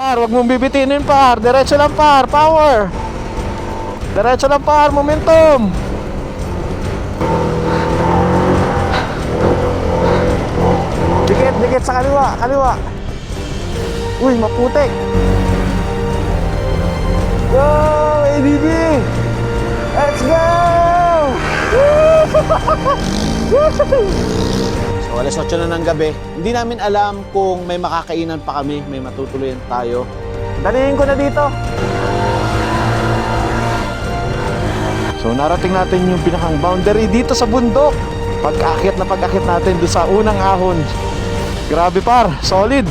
Par, wag mong bibitinin par. Diretso lang par, power. Diretso lang par, momentum. Dikit, dikit sa kaliwa, kaliwa. Uy, maputik. Go, ADB. Let's go. So alas 8 na ng gabi. Hindi namin alam kung may makakainan pa kami, may matutuloyan tayo. Dalihin ko na dito. So narating natin yung pinakang boundary dito sa bundok. Pag-akyat natin doon sa unang ahon. Grabe par, solid.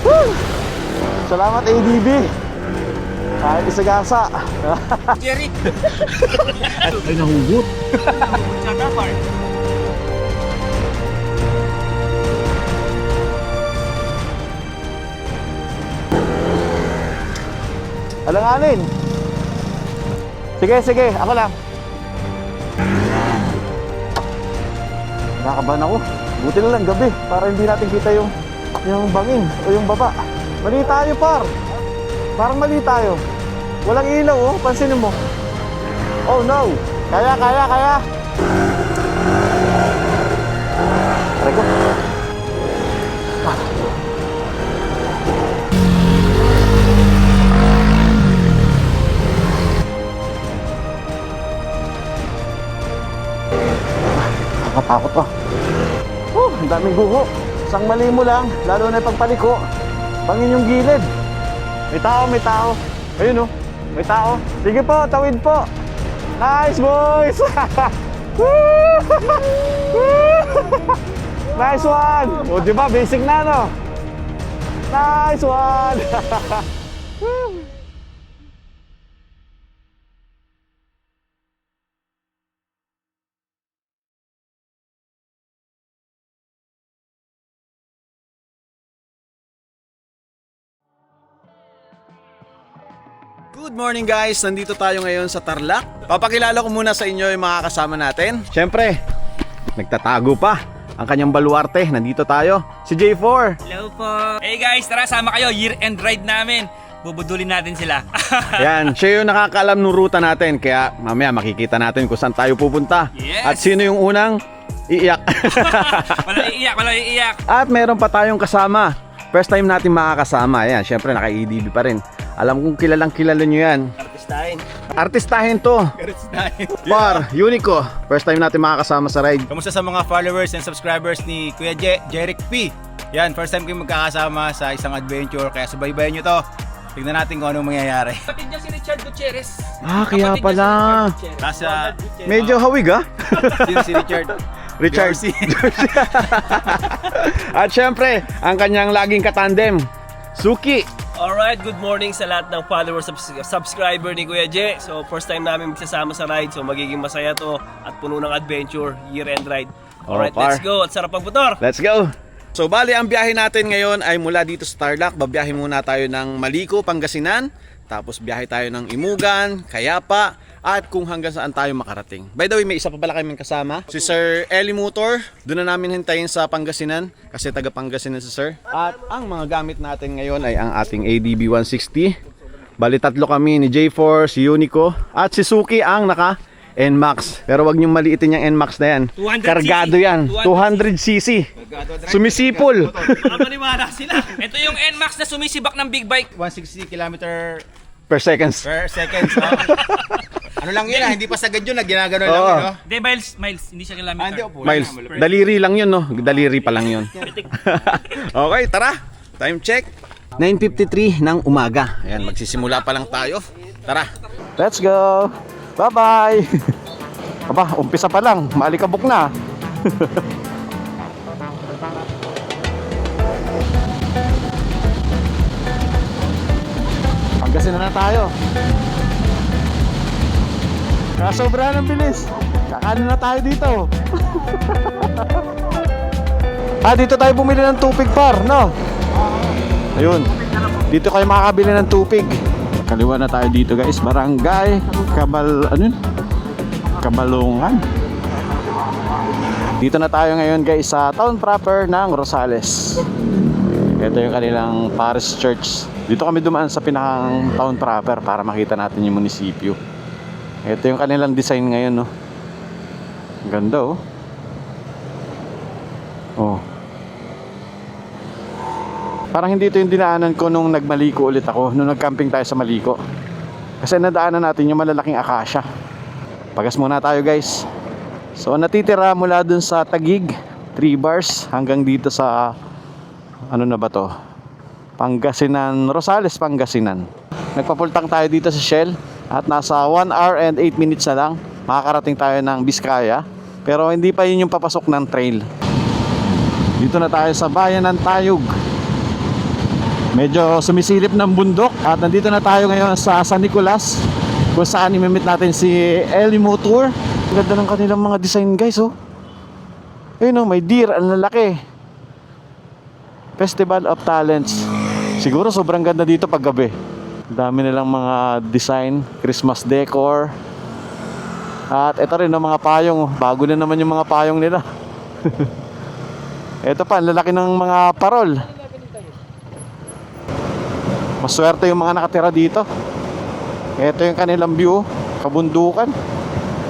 Woo! Salamat ADB. Kahit isagasa. Jerry! Ay, nahugot. Nahugot siya na, par. Alanganin. Sige, sige. Ako lang. Nakakabahan ako. Buti na lang gabi para hindi natin kita yung bangin o yung baba. Mali tayo par. Parang mali tayo. Walang ilaw oh. Pansinin mo. Oh no. Kaya. Aray ko. Nakatakot pa. Ang daming guho. Isang mali mo lang, lalo na yung pagpaliko. Bangin yung gilid. May tao, may tao. Ayun oh, may tao. Sige po, tawid po. Nice boys! Nice one! O diba, basic na no? Nice one! Good morning guys! Nandito tayo ngayon sa Tarlac. Papakilala ko muna sa inyo yung mga kasama natin. Siyempre, nagtatago pa ang kanyang baluarte. Nandito tayo, si J4. Hello po! Hey guys, tara sama kayo, year-end ride namin. Bubudulin natin sila. Yan, siya yung nakakaalam ng ruta natin. Kaya mamaya makikita natin kung saan tayo pupunta. Yes. At sino yung unang iiyak. Walang iiyak. At meron pa tayong kasama. First time natin makakasama. Yan, siyempre naka-EDB pa rin. Alam kong kilala nyo yan. Artistahin to. Par, Unico. First time natin makakasama sa ride. Kamusta sa mga followers and subscribers ni Kuya Jeric P? Yan, first time kayo magkakasama sa isang adventure. Kaya subaybayan nyo to. Tignan natin kung anong mangyayari. Kapatid niya si Richard Gutierrez. Kaya pala. Nasa... Medyo hawig ha? Sino si Richard? Richard. At syempre, ang kanyang laging katandem, Suki. Alright, good morning sa lahat ng followers, subscriber ni Kuya J. So first time namin magsasama sa ride, so magiging masaya to at puno ng adventure, year-end ride. Alright, let's go, at sarap ang motor. Let's go. So bali, ang biyahe natin ngayon ay mula dito sa Tarlac. Babiyahe muna tayo ng Malico, Pangasinan. Tapos biyahe tayo ng Imugan, Kayapa, at kung hanggang saan tayo makarating. By the way, may isa pa pala kaming kasama, si Sir Eli Motor. Doon na namin hintayin sa Pangasinan kasi taga Pangasinan si Sir. At ang mga gamit natin ngayon ay ang ating ADB 160. Bali tatlo kami, ni J4, si Unico, at si Suki ang naka NMAX. Pero wag niyong maliitin yung NMAX na yan. 200cc. Kargado yan. 200cc. Sumisipol. Maniwala sila. Ito yung NMAX na sumisibak ng big bike. 160 km Per seconds. per second. Ano lang yun hindi pa sagad yun, ginagano lang Oo. yun. No? Hindi, miles. Hindi siya kilometer. Hindi, opo. Miles, daliri lang yun no? Daliri pa lang yun. Okay, tara. Time check. 9:53 ng umaga. Ayan, magsisimula pa lang tayo. Tara. Let's go. Bye-bye. Aba, umpisa pa lang. Maalikabok na. Pangasinan na tayo. Sobrahan ng bilis. Kakaano na tayo dito. Dito tayo bumili ng tupig par, no? Ayun. Dito kayo makakabili ng tupig. Kaliwa na tayo dito guys. Barangay Kabalungan. Dito na tayo ngayon guys sa town proper ng Rosales. Ito yung kanilang parish church. Dito kami dumaan sa pinakang town proper para makita natin yung munisipyo. Ito yung kanilang design ngayon, no. Ang ganda, oh. Oh. Parang hindi ito yung dinaanan ko nung nagmaliko ulit ako, nung nagcamping tayo sa Maliko. Kasi nadaanan natin yung malalaking akasya. Pagas muna tayo guys. So natitira mula dun sa Taguig 3 bars hanggang dito sa ano na ba to, Pangasinan, Rosales, Pangasinan. Nagpapultang tayo dito sa Shell at nasa 1 hour and 8 minutes na lang makakarating tayo ng Biskaya, pero hindi pa yun yung papasok ng trail. Dito na tayo sa bayan ng Tayug. Medyo sumisilip ng bundok at nandito na tayo ngayon sa San Nicolas, kung saan imimit natin si Eli Motor. Ganda ng kanilang mga design guys, oh. Ayun, oh, may deer, ang lalaki. Festival of Talents. Siguro sobrang ganda dito pag gabi. Dami nilang mga design, Christmas decor. At ito rin ang mga payong, oh. Bago na naman yung mga payong nila. Ito pa, ang lalaki ng mga parol. Maswerte yung mga nakatira dito. Ito yung kanilang view, kabundukan.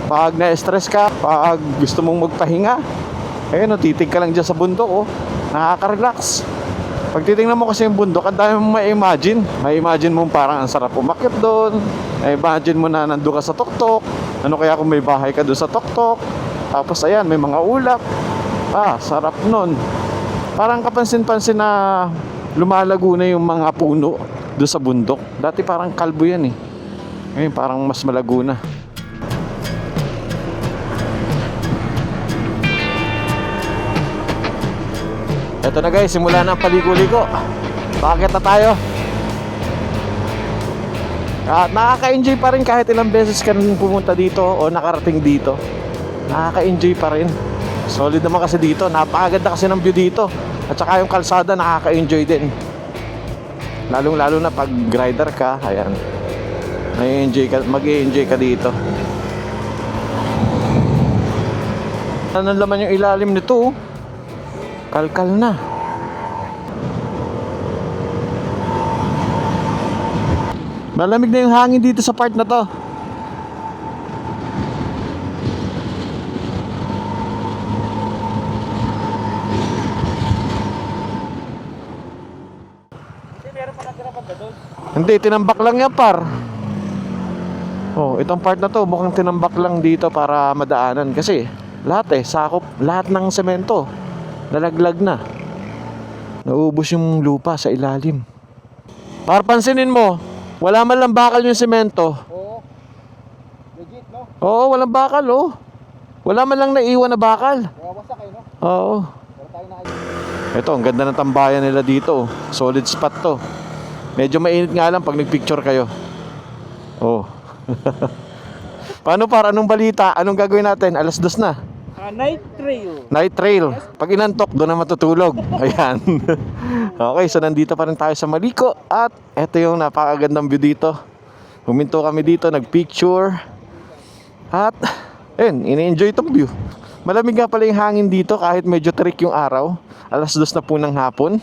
Pag na-stress ka, pag gusto mong magpahinga, ayun, titig ka lang dyan sa bundok, oh. Nakaka-relax. Pag titingnan mo kasi yung bundok, ang dami mong ma-imagine. Ma-imagine mo parang ang sarap umakyat doon. Ma-imagine mo na nandun ka sa tuktok. Ano kaya kung may bahay ka doon sa tuktok. Tapos ayan, may mga ulap. Sarap nun. Parang kapansin-pansin na lumalago na yung mga puno doon sa bundok. Dati parang kalbo yan, eh. Ngayon parang mas malago na. Ito na guys, simula na ang paliko-liko. Bakit na tayo? At nakaka-enjoy pa rin kahit ilang beses ka nang pumunta dito o nakarating dito. Nakaka-enjoy pa rin. Solid naman kasi dito. Napakaganda kasi ng view dito. At saka yung kalsada, nakaka-enjoy din. Lalong-lalo na pag rider ka, ayan. Mag-i-enjoy ka dito. Ano naman yung ilalim nito, oh. Kalkal na. Malamig na yung hangin dito sa part na to. Hindi, tinambak lang yan, par. Oh, itong part na to mukhang tinambak lang dito para madaanan. Kasi lahat sakop, lahat ng semento nalaglag na. Naubos yung lupa sa ilalim. Para pansinin mo, wala man lang bakal yung semento. Oo. Legit, no? Oo, walang bakal, oh. Wala man lang naiwan na bakal. Wawasak, no? Oo. Pero tayo na. Ito, ang ganda ng tambayan nila dito. Solid spot to. Medyo mainit nga lang pag nagpicture kayo. Oh. Paano, par? Anong balita? Anong gagawin natin? 2:00 na. Night trail. Night trail. Pag inantok, doon na matutulog. Ayan. Okay, so nandito pa rin tayo sa Maliko. At eto yung napakagandang view dito. Huminto kami dito, nagpicture. At, ayun, ini-enjoy itong view. Malamig nga pala yung hangin dito kahit medyo trick yung araw. 2:00 na po ng hapon.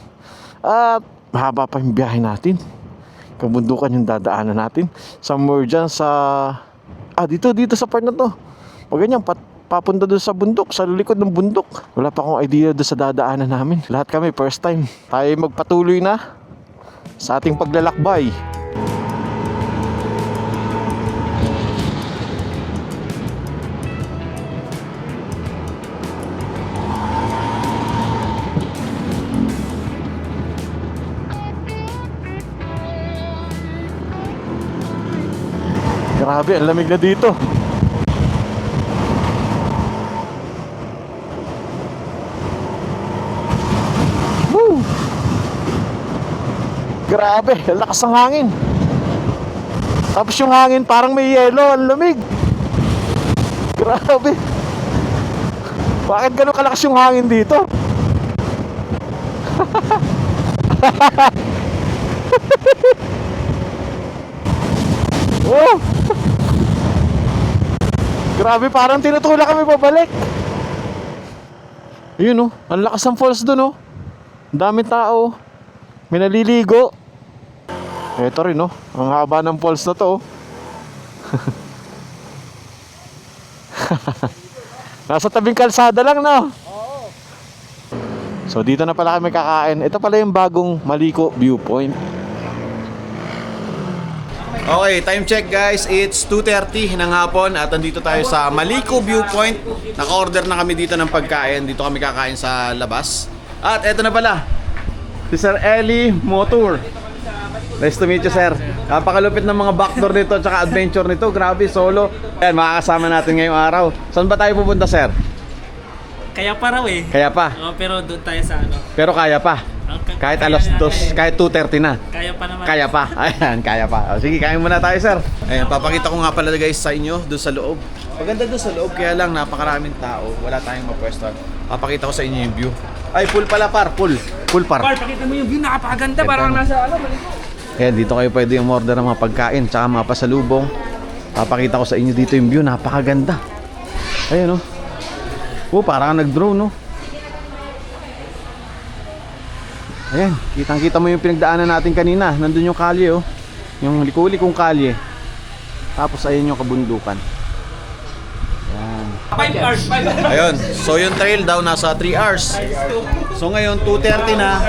At mahaba pa yung biyahe natin. Kabundukan yung dadaanan natin. Somewhere dyan sa... dito sa part na to. Pag ganyan, papunta doon sa bundok, sa likod ng bundok. Wala pa akong idea doon sa dadaanan namin. Lahat kami first time. Tayo magpatuloy na sa ating paglalakbay. Grabe, ang lamig na dito. Grabe, ang lakas ng hangin. Tapos yung hangin parang may yelo, ang lamig. Grabe. Bakit ganun kalakas yung hangin dito? Oh! Grabe, parang tinutulak kami pabalik. Ayun oh, ang lakas ng falls doon oh. Ang daming tao. May naliligo. Ito rin oh, ang haba ng falls na to oh. Nasa tabing kalsada lang no? Oo. So dito na pala kami kakain. Ito pala yung bagong Maliko Viewpoint. Okay, time check guys. It's 2:30 ng hapon at andito tayo sa Maliko Viewpoint. Naka-order na kami dito ng pagkain. Dito kami kakain sa labas. At eto na pala, si Sir Eli Motor. Nice to meet you, sir. Napakalupit ng mga backdoor nito at saka adventure nito. Grabe, solo. Ayan, makakasama natin ngayong araw. Saan ba tayo pupunta, sir? Kaya pa raw eh. Kaya pa. Pero doon tayo sa ano. Pero kaya pa. Kahit alas 2, kahit 2:30 na. Kaya pa naman. Kaya pa. Ayan, kaya pa. O, sige, kain muna tayo, sir. Ayan, papakita ko nga pala guys sa inyo doon sa loob. Maganda doon sa loob, kaya lang napakaraming tao. Wala tayong mapwestuhan. Papakita ko sa inyo yung view. Ay, full pala par. Full par. Par, pakita mo yung view, napakaganda. Parang nasa Maliko. Ayan, dito kayo pwede umorder ng mga pagkain tsaka mga pasalubong. Papakita ko sa inyo dito yung view. Napakaganda. Ayan, oh. Oh, parang nag-drone, no? Ayan, kitang-kita mo yung pinagdaanan natin kanina. Nandun yung kalye, oh. Yung liku-likong kalye. Tapos ayan yung kabundukan. Ayan. 5 hours, 5 hours. Ayun, so yung trail daw nasa 3 hours. So ngayon, 2:30 na.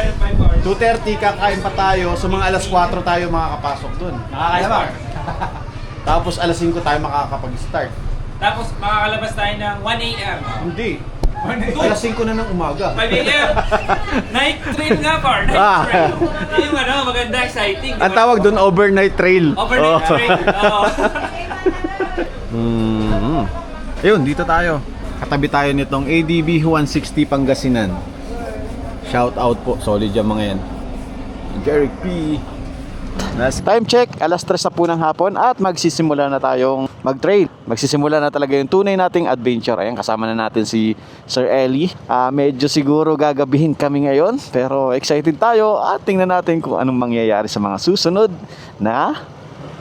2:30, kakain pa tayo. So mga alas 4 tayo makakapasok dun. Nakaka-start. Tapos alas 5 tayo makakapag-start. Tapos makakalabas tayo ng 1 a.m. Hindi. Alas 5 na ng umaga. 5 a.m. Night trail nga, par. Night Ah. trail. Yung ano, maganda, exciting. Ang tawag doon, overnight trail. Overnight Oh. trail. Oo. Ayun, dito tayo. Katabi tayo nitong ADB 160 Pangasinan. Shout out po, solid yung mga yan. Jeric P. Time check, alas 3 na po ng hapon at magsisimula na tayong mag-trail. Magsisimula na talaga yung tunay nating adventure. Ayan, kasama na natin si Sir Eli. Medyo siguro gagabihin kami ngayon, pero excited tayo at tingnan natin kung anong mangyayari sa mga susunod na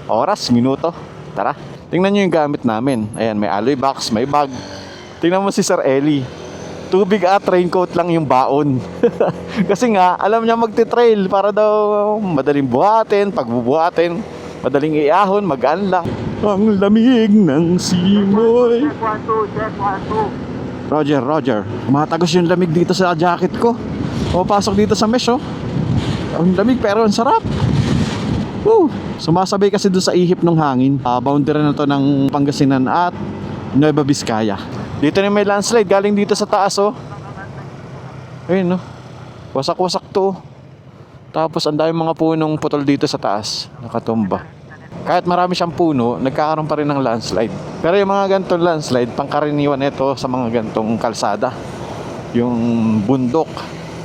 oras, minuto. Tara, tingnan nyo yung gamit namin. Ayan, may alloy box, may bag. Tingnan mo si Sir Eli. Tubig at raincoat lang yung baon. Kasi nga, alam niya magte-trail para daw madaling buhatin, pagbubuhatin, madaling iahon, magaan lang. Ang lamig ng simoy. Roger. Matagos yung lamig dito sa jacket ko. Pumapasok dito sa mesh, oh. Ang lamig pero ang sarap. Woo! Sumasabay kasi doon sa ihip ng hangin. Boundary na to ng Pangasinan at Nueva Vizcaya. Dito na may landslide galing dito sa taas, oh. Ayun, no. Wasak-wasak to. Tapos ang daming mga punong putol dito sa taas, nakatumba. Kahit marami siyang puno, nagkakaroon pa rin ng landslide. Pero yung mga gantong landslide, pangkaraniwan ito sa mga gantong kalsada. Yung bundok,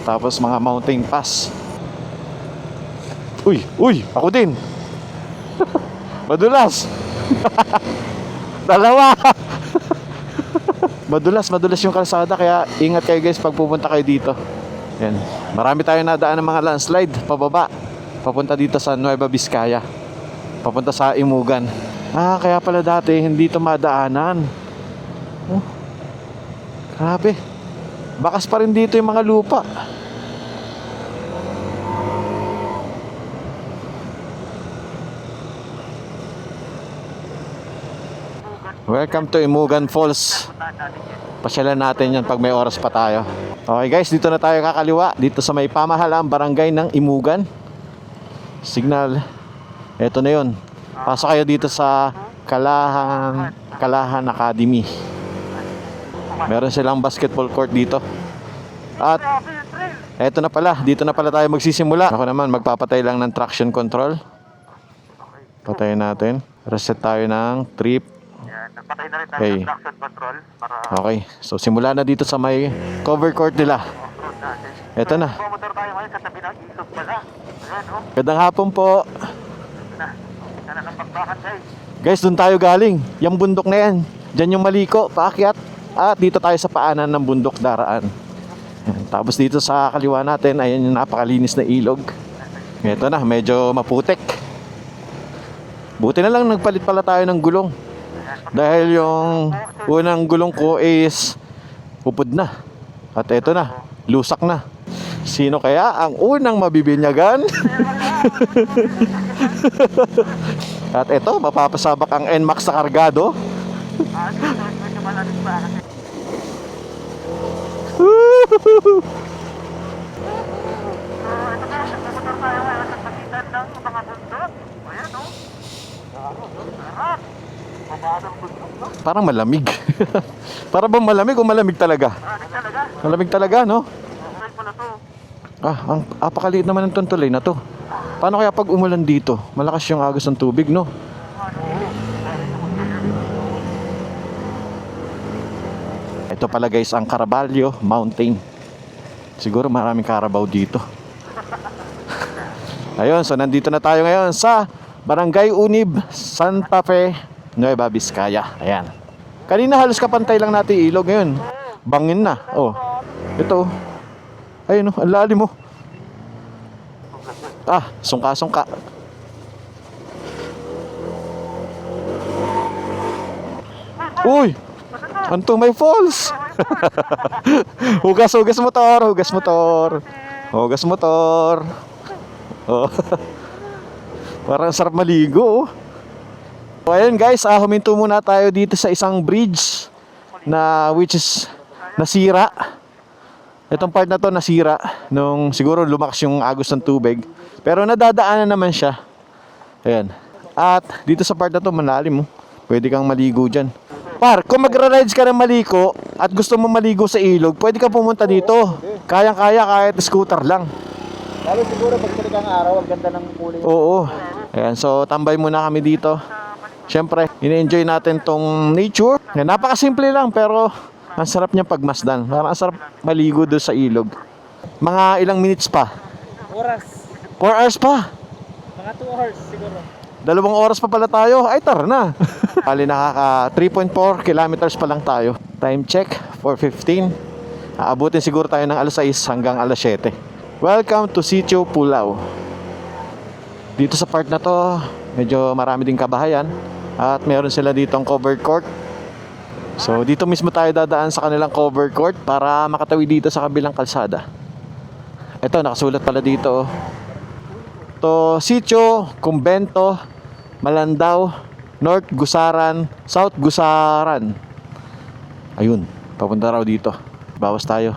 tapos mga mountain pass. Uy, ako din. Madulas. Dalawa. Madulas yung kalsada, kaya ingat kayo guys pag pupunta kayo dito. Yan. Marami tayong nadaan ng mga landslide pababa. Papunta dito sa Nueva Vizcaya. Papunta sa Imugan. Kaya pala dati hindi ito madaanan. Oh. Grabe. Bakas pa rin dito yung mga lupa. Welcome to Imugan Falls. Pasyalan natin yan pag may oras pa tayo. Okay guys, dito na tayo kakaliwa. Dito sa may pamahalaan barangay ng Imugan. Signal. Ito na yun. Pasok kayo dito sa Kalahan Academy. Meron silang basketball court dito. At eto na pala, dito na pala tayo magsisimula. Ako naman magpapatay lang ng traction control. Patayin natin. Reset tayo ng trip. Okay. Okay. So simula na dito sa may cover court nila. Eto na. Gandang hapon po. Guys, doon tayo galing. Yung bundok na yan. Diyan yung Maliko, paakyat. At dito tayo sa paanan ng bundok daraan. Tapos dito sa kaliwa natin, ayan yung napakalinis na ilog. Ito na, medyo maputik. Buti na lang nagpalit pala tayo ng gulong. Dahil yung unang gulong ko is upod na. At eto na, lusak na. Sino kaya ang unang mabibinyagan? At eto, mapapasabak ang NMAX sa kargado. Parang malamig. Para bang malamig o malamig talaga? Malamig talaga, no? Ang apakaliit naman ng tuloy na to. Paano kaya pag umulan dito? Malakas yung agos ng tubig, no? Ito pala guys ang Caraballo Mountain. Siguro maraming Carabao dito. Ayun, so nandito na tayo ngayon sa Barangay Unib, Santa Fe, Nueva Vizcaya. Ayan. Kanina halos kapantay lang natin ilog, ngayon bangin na. Oh. Ito. Ayun, ang lalim mo. Sungka-sungka. Uy! Anto may falls. Hugas motor. Hugas motor. Oh. Parang sarap maligo. So, ayun guys, huminto muna tayo dito sa isang bridge na which is nasira. Itong part na to nasira nung siguro lumakas yung agos ng tubig. Pero nadadaanan naman siya. Ayan. At dito sa part na to malalim. Pwede kang maligo dyan. Par, kung magra-rides ka ng maliko at gusto mo maligo sa ilog, pwede ka pumunta dito. Kayang-kaya kahit scooter lang. Lalo siguro pag talagang araw, ang ganda ng kulay. Oo. Ayan, so tambay muna kami dito. Siyempre, ine-enjoy natin tong nature. Ayan, napakasimple lang pero ang sarap niya pagmasdan. Parang ang sarap maligo doon sa ilog. Mga ilang minutes pa? Oras. 4 hours pa. Mga 2 hours siguro. 2 oras pa pala tayo. Ay, tara na. Bali, nakaka 3.4 kilometers pa lang tayo. Time check, 4:15. Aabutin siguro tayo ng alas 6 hanggang alas 7. Welcome to Sitio Pulao. Dito sa part na to, medyo marami ding kabahayan. At meron sila ditong covered court. So, dito mismo tayo dadaan sa kanilang covered court para makatawid dito sa kabilang kalsada. Ito, nakasulat pala dito. To Sitio, Convento, Malandao, North Gusaran, South Gusaran. Ayun, papunta raw dito. Bawas tayo.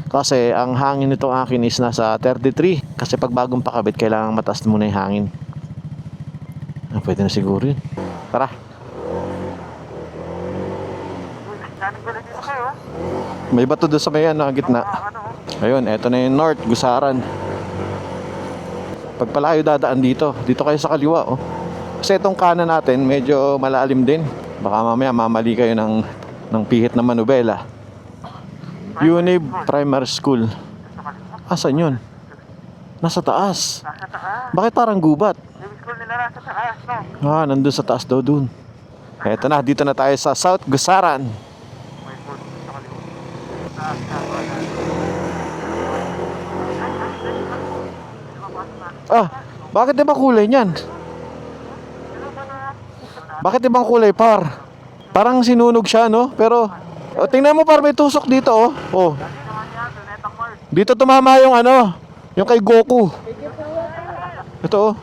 Kasi ang hangin nitong akin is nasa 33. Kasi pag bagong pakabit, kailangan mataas muna yung hangin. Pwede na siguro yun. Tara. May bato doon sa may gitna. Ayun, eto na yung North Gusaran. Pagpalayo dadaan dito. Dito kayo sa kaliwa, oh. Kasi itong kanan natin medyo malalim din. Baka mamaya mamali kayo ng pihit na manubela. Unib Primary School. Asan yun? Nasa taas. Bakit parang gubat? Nandun sa taas daw dun. Eto na, dito na tayo sa South Gusaran. Bakit iba kulay niyan? Bakit ibang kulay, par? Parang sinunog siya, no? Pero, tingnan mo, par, may tusok dito, oh. Oh. Dito tumama yung yung kay Goku. Ito, oh.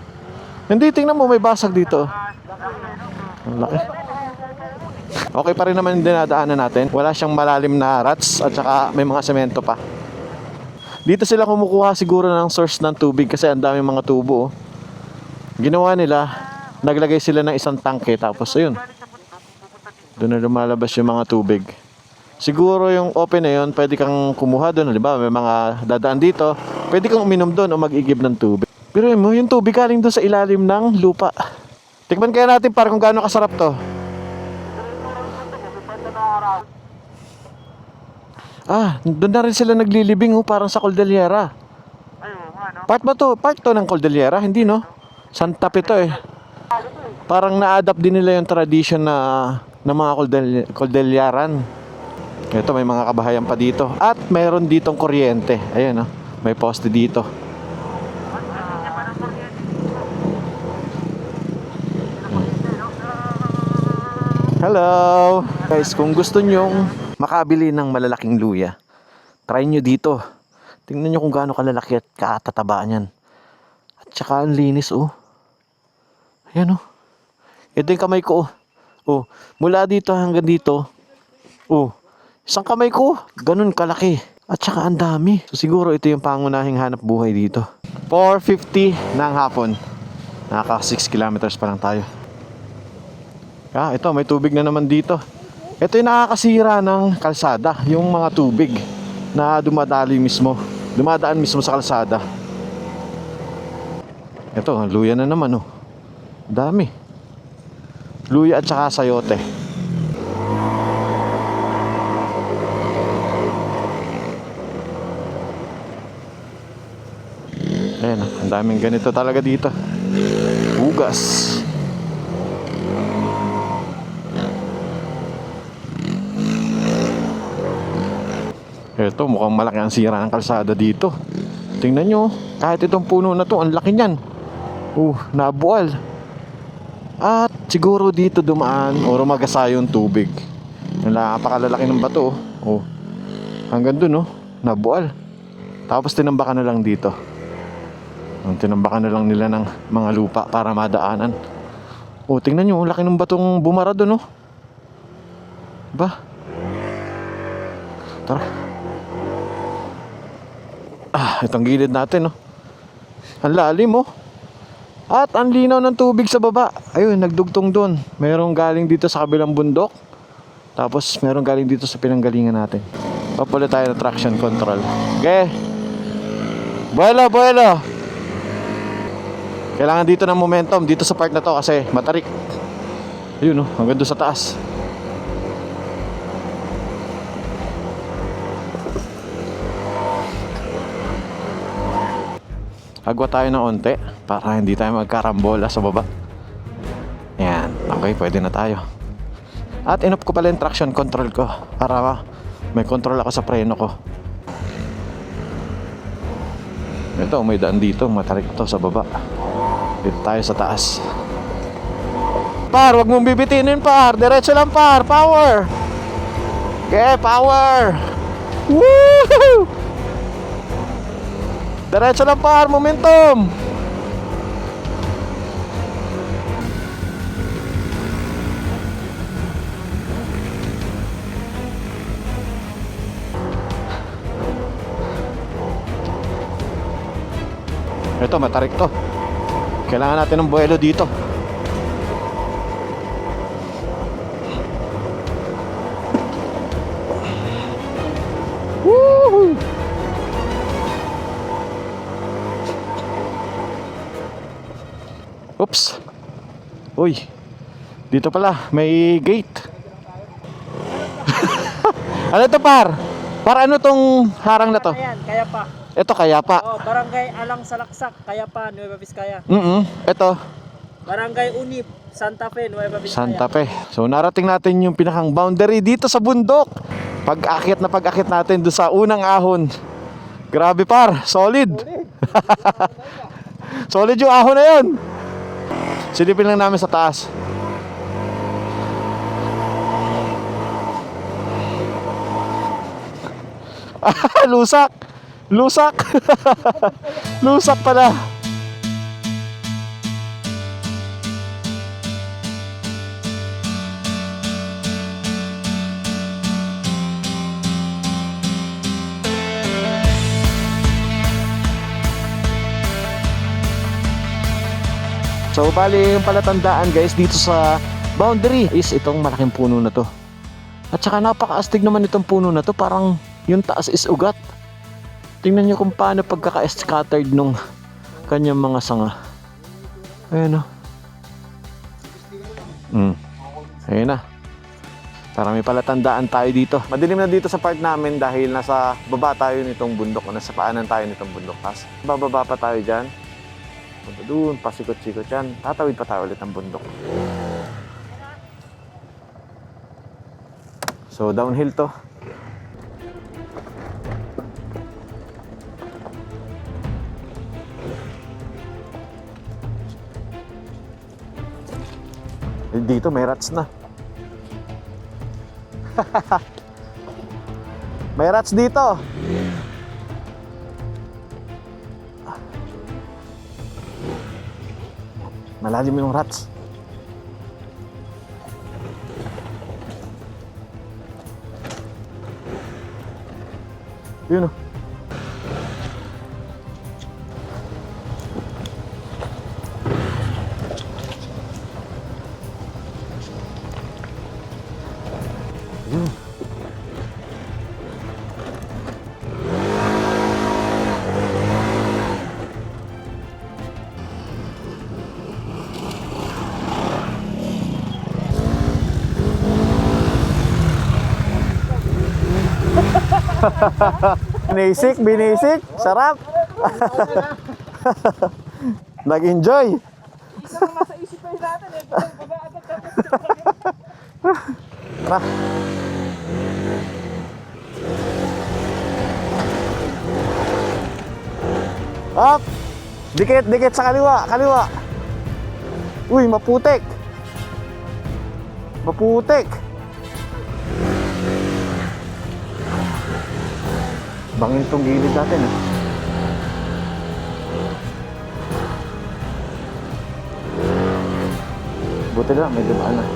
Hindi, tingnan mo, may basag dito. Ang laki. Okay pa rin naman yung dinadaanan natin. Wala siyang malalim na ruts at saka may mga semento pa. Dito sila kumukuha siguro ng source ng tubig kasi ang daming mga tubo, oh. Ginawa nila, naglagay sila ng isang tangke tapos ayun, doon na lumalabas yung mga tubig. Siguro yung open na yun, pwede kang kumuha doon, halimbawa may mga dadaan dito, pwede kang uminom doon o mag-igib ng tubig. Pero mo, yung tubig galing doon sa ilalim ng lupa. Tikman kaya natin para kung gaano kasarap to. Doon na rin sila naglilibing, parang sa Cordillera. Part ba to? Part to ng Cordillera? Hindi, no? Santa Fe to, eh. Parang na-adapt din nila yung tradition na mga Cordilleran. Ito, may mga kabahayan pa dito. At mayroon ditong kuryente. Ayan, no? May poste dito. Hello! Guys, kung gusto nyong makabili ng malalaking luya, Try nyo dito. Tingnan nyo kung gaano kalalaki at katataba niyan. At saka ang linis oh. Ayan oh. Ito yung kamay ko oh. Oh, mula dito hanggang dito. Oh, isang kamay ko. Ganun kalaki. At saka ang dami. So siguro ito yung pangunahing hanap buhay dito. 4:50 ng hapon. Nakaka 6 kilometers pa lang tayo. Ito may tubig na naman dito. Ito yung nakakasira ng kalsada. Yung mga tubig na dumadaan mismo sa kalsada. Ito, luya na naman oh. Dami. Luya at saka sayote. Ayan, ang daming ganito talaga dito. Ugas. Ito, mukhang malaki ang sira ng kalsada dito. Tingnan nyo, kahit itong puno na to, ang laki niyan. Nabual. At siguro dito dumaan o rumagasa yung tubig. Napakalalaki ng bato. Hanggang dun, nabual. Tapos tinambakan na lang dito. Tinambakan na lang nila ng mga lupa para madaanan. Tingnan nyo, laki ng batong bumara dun, Ba? Tara. Itong gilid natin, Ang lalim, At ang linaw ng tubig sa baba. Ayun, nagdugtong doon. Merong galing dito sa kabilang bundok. Tapos merong galing dito sa pinanggalingan natin. Papula tayo ng traction control. Okay. Buelo. Kailangan dito ng momentum. Dito sa part na to kasi matarik. Ayun, hanggang doon sa taas. Agwa tayo ng onte para hindi tayo magkarambola sa baba. Yan, okay, pwede na tayo. At in-off ko pala yung traction control ko para may control ako sa preno ko. Ito, may daan dito, matarik to sa baba. Dito tayo sa taas. Par, wag mong bibitinin par. Diretso lang par, power. Okay, power. Woo! Diretso lang par, momentum. Ito, matarik to. Kailangan natin ng buwelo dito. Woohoo! Oops. Uy. Dito pala, may gate. Ano to par? Par ano tong harang na to? Ayan, kaya pa. Ito kaya pa. Barangay Alang Salaksak, kaya pa, Nueva Vizcaya. Ito, Barangay Unip, Santa Fe, Nueva Vizcaya. Santa Fe. So narating natin yung pinakang boundary dito sa bundok. Pag-akit natin doon sa unang ahon. Grabe par, solid. Solid yung ahon na yun. Silipin lang namin sa taas. Lusak. Lusak pala. So bali yung palatandaan guys dito sa boundary is itong malaking puno na to. At saka napakaastig naman itong puno na to, parang yung taas is ugat. Tingnan nyo kung paano pagkaka-scattered nung kanyang mga sanga. Ayan o. Ayan na. Para may palatandaan tayo dito. Madilim na dito sa part namin dahil nasa baba tayo nitong bundok. Nasa paanan tayo nitong bundok. Tapos bababa pa tayo dyan. Punta doon, pasikot-sikot yan. Tatawid pa tayo ulit ang bundok. So downhill to. Dito may rats na. May rats dito. Malalim yung rats. Yun o. Yun. Binisik, sarap. Nag-enjoy. Tara. Up. Dikit sa kaliwa. Uy, maputik. Bangin itong gilid natin eh. Buti na, may dumaan na.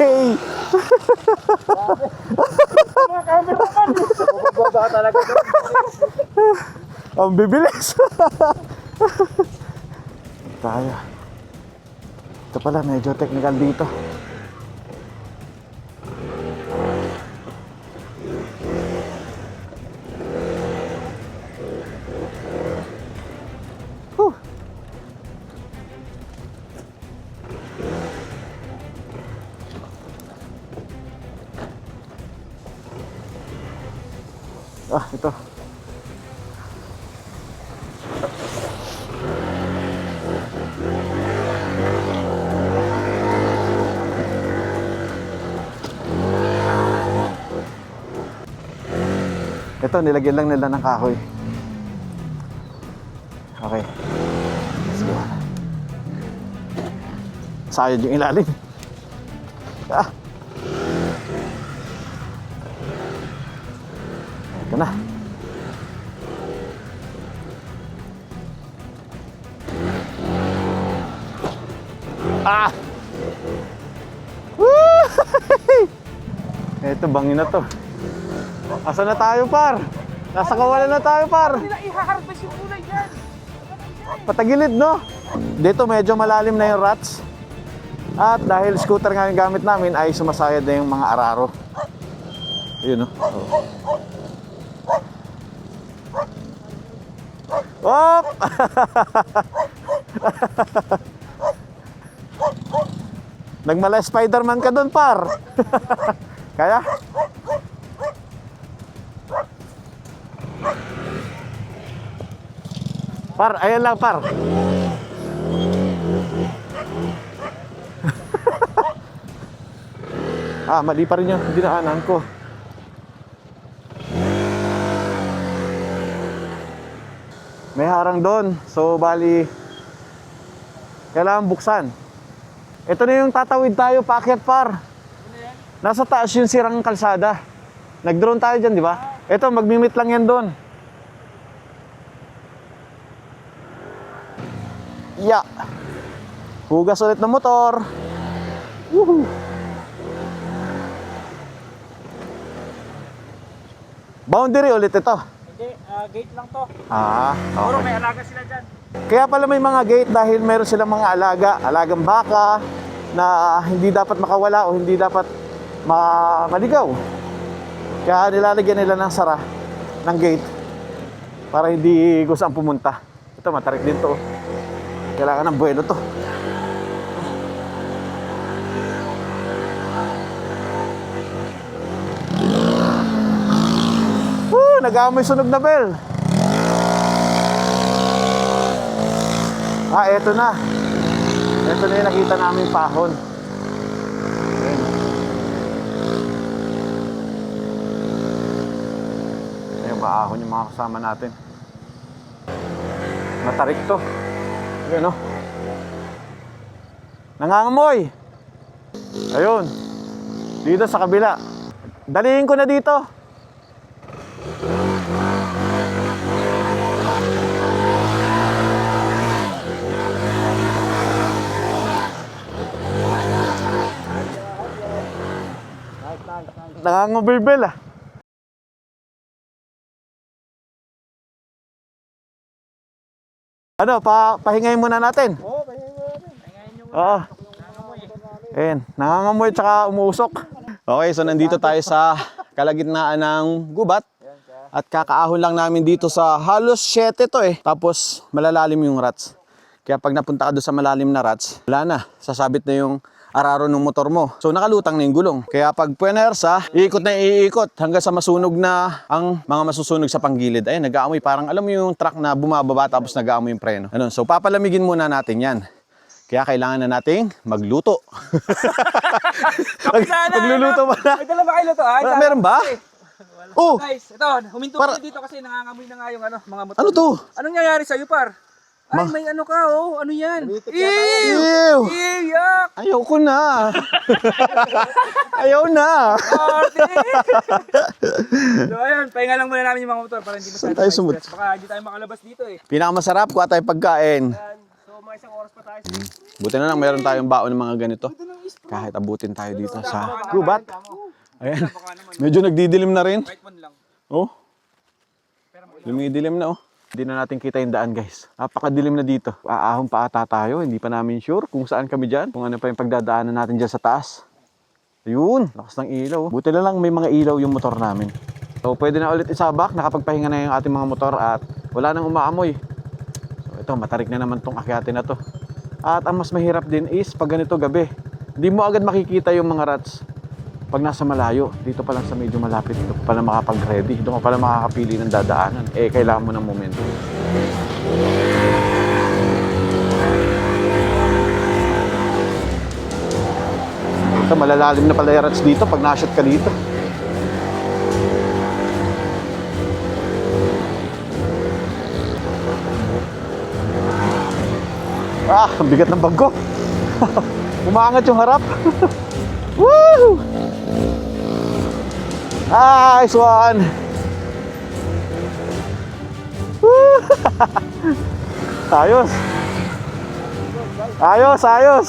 Hey! Ang bibilis. Tayo. Ito pala, medyo technical dito. Whew. Ito. Ito, nilagyan lang nila ng kahoy. Okay. Let's go. Sayad yung ilalim. Ito na. Ito, bangin na to. Asa na tayo, par? Nasa kawalan na tayo, par. I-harvest yung kulay dyan. Patagilid, no? Dito medyo malalim na yung rats. At dahil scooter nga yung gamit namin, ay sumasayad na yung mga araro. Yun, no? Oh. Nagmala Spider-Man ka doon, par. Kaya? Par, ayan lang, par. Mali pa rin yung dinaanan ko. May harang doon. So, bali, kailangan buksan. Ito na yung tatawid tayo, paakyat, par. Nasa taas yung sirang kalsada. Nag-drone tayo dyan, di ba? Ito, magmimit lang yan doon. Yeah. Hugas ulit ng motor. Woohoo. Boundary ulit ito. Hindi, gate lang to. Okay. May alaga sila dyan. Kaya pala may mga gate dahil meron silang mga alagang baka na hindi dapat makawala o hindi dapat maligaw. Kaya nilalagyan nila ng sara ng gate para hindi kung saan pumunta. Ito, matarik din to. Kailangan ng buwelo to. Nag-aamoy sunog na bell. Ah, eto na. Eto na yung nakita namin pahon. Ayan. Ayan, maahon yung mga kasama natin. Matarik to. Ayan o. Nangangamoy. Ayun. Dito sa kabila. Dalihin ko na dito. Nangangabirbel ah. Ano, pahingayin muna natin? Oo, pahingayin muna natin. Oo. Ayan, nangangamoy tsaka umuusok. Okay, so nandito tayo sa kalagitnaan ng gubat. At kakaahon lang namin dito sa halos 7 to eh. Tapos malalalim yung rats. Kaya pag napunta ka doon sa malalim na rats, wala na. Sasabit na yung araro ng motor mo. So nakalutang na yung gulong. Kaya pag puwersa, iikot na iikot hanggang sa masunog na ang mga masusunog sa panggilid. Ayun, nag-aamoy. Parang alam mo yung truck na bumababa tapos nag-aamoy yung preno. Ano? So papalamigin muna natin yan. Kaya kailangan na nating magluto. Magluluto ba na? May dala ba kayo luto ha? Meron ba? Oh, Guys, ito, huminto Para- kayo dito kasi nangangamoy na nga yung mga motor. ano to? Anong nangyayari sa'yo, par? Ay, may ano ka, oh. Ano yan? Ew! Ew! Iyak! Ayoko na. Ayaw na. So, ayun, pahinga lang muna namin yung mga motor para hindi masyadong tayo sumut? stress. Baka hindi tayo makalabas dito eh. Pinakamasarap, kuha tayo pagkain. Yan. So, mga isang oras pa tayo. Buti na lang, mayroon tayong baon ng mga ganito. Kahit abutin tayo dito sa gubat. Ayan. Medyo nagdidilim na rin. Oh. Lumidilim na oh. Hindi na natin kita yung daan guys. Napakadilim na dito. Aahon pa ata tayo. Hindi pa namin sure kung saan kami dyan. Kung ano pa yung pagdadaanan natin dyan sa taas. Ayun. Lakas ng ilaw. Buti na lang may mga ilaw yung motor namin. So pwede na ulit isabak. Nakapagpahinga na yung ating mga motor at wala nang umaamoy. So ito, matarik na naman tong akyatin na to. At ang mas mahirap din is pag ganito gabi. Hindi mo agad makikita yung mga rats. Pag nasa malayo, dito pa lang sa medyo malapit, dito pa lang makapag-ready, dito ka pa lang makakapili ng dadaanan. Eh, kailangan mo ng momento. Ito, malalalim na pala yung rats dito pag na-shot ka dito. Ah, ang bigat ng bag ko. Umaangat yung harap. Woo! Nice one! Woo! Ayos! Ayos, ayos!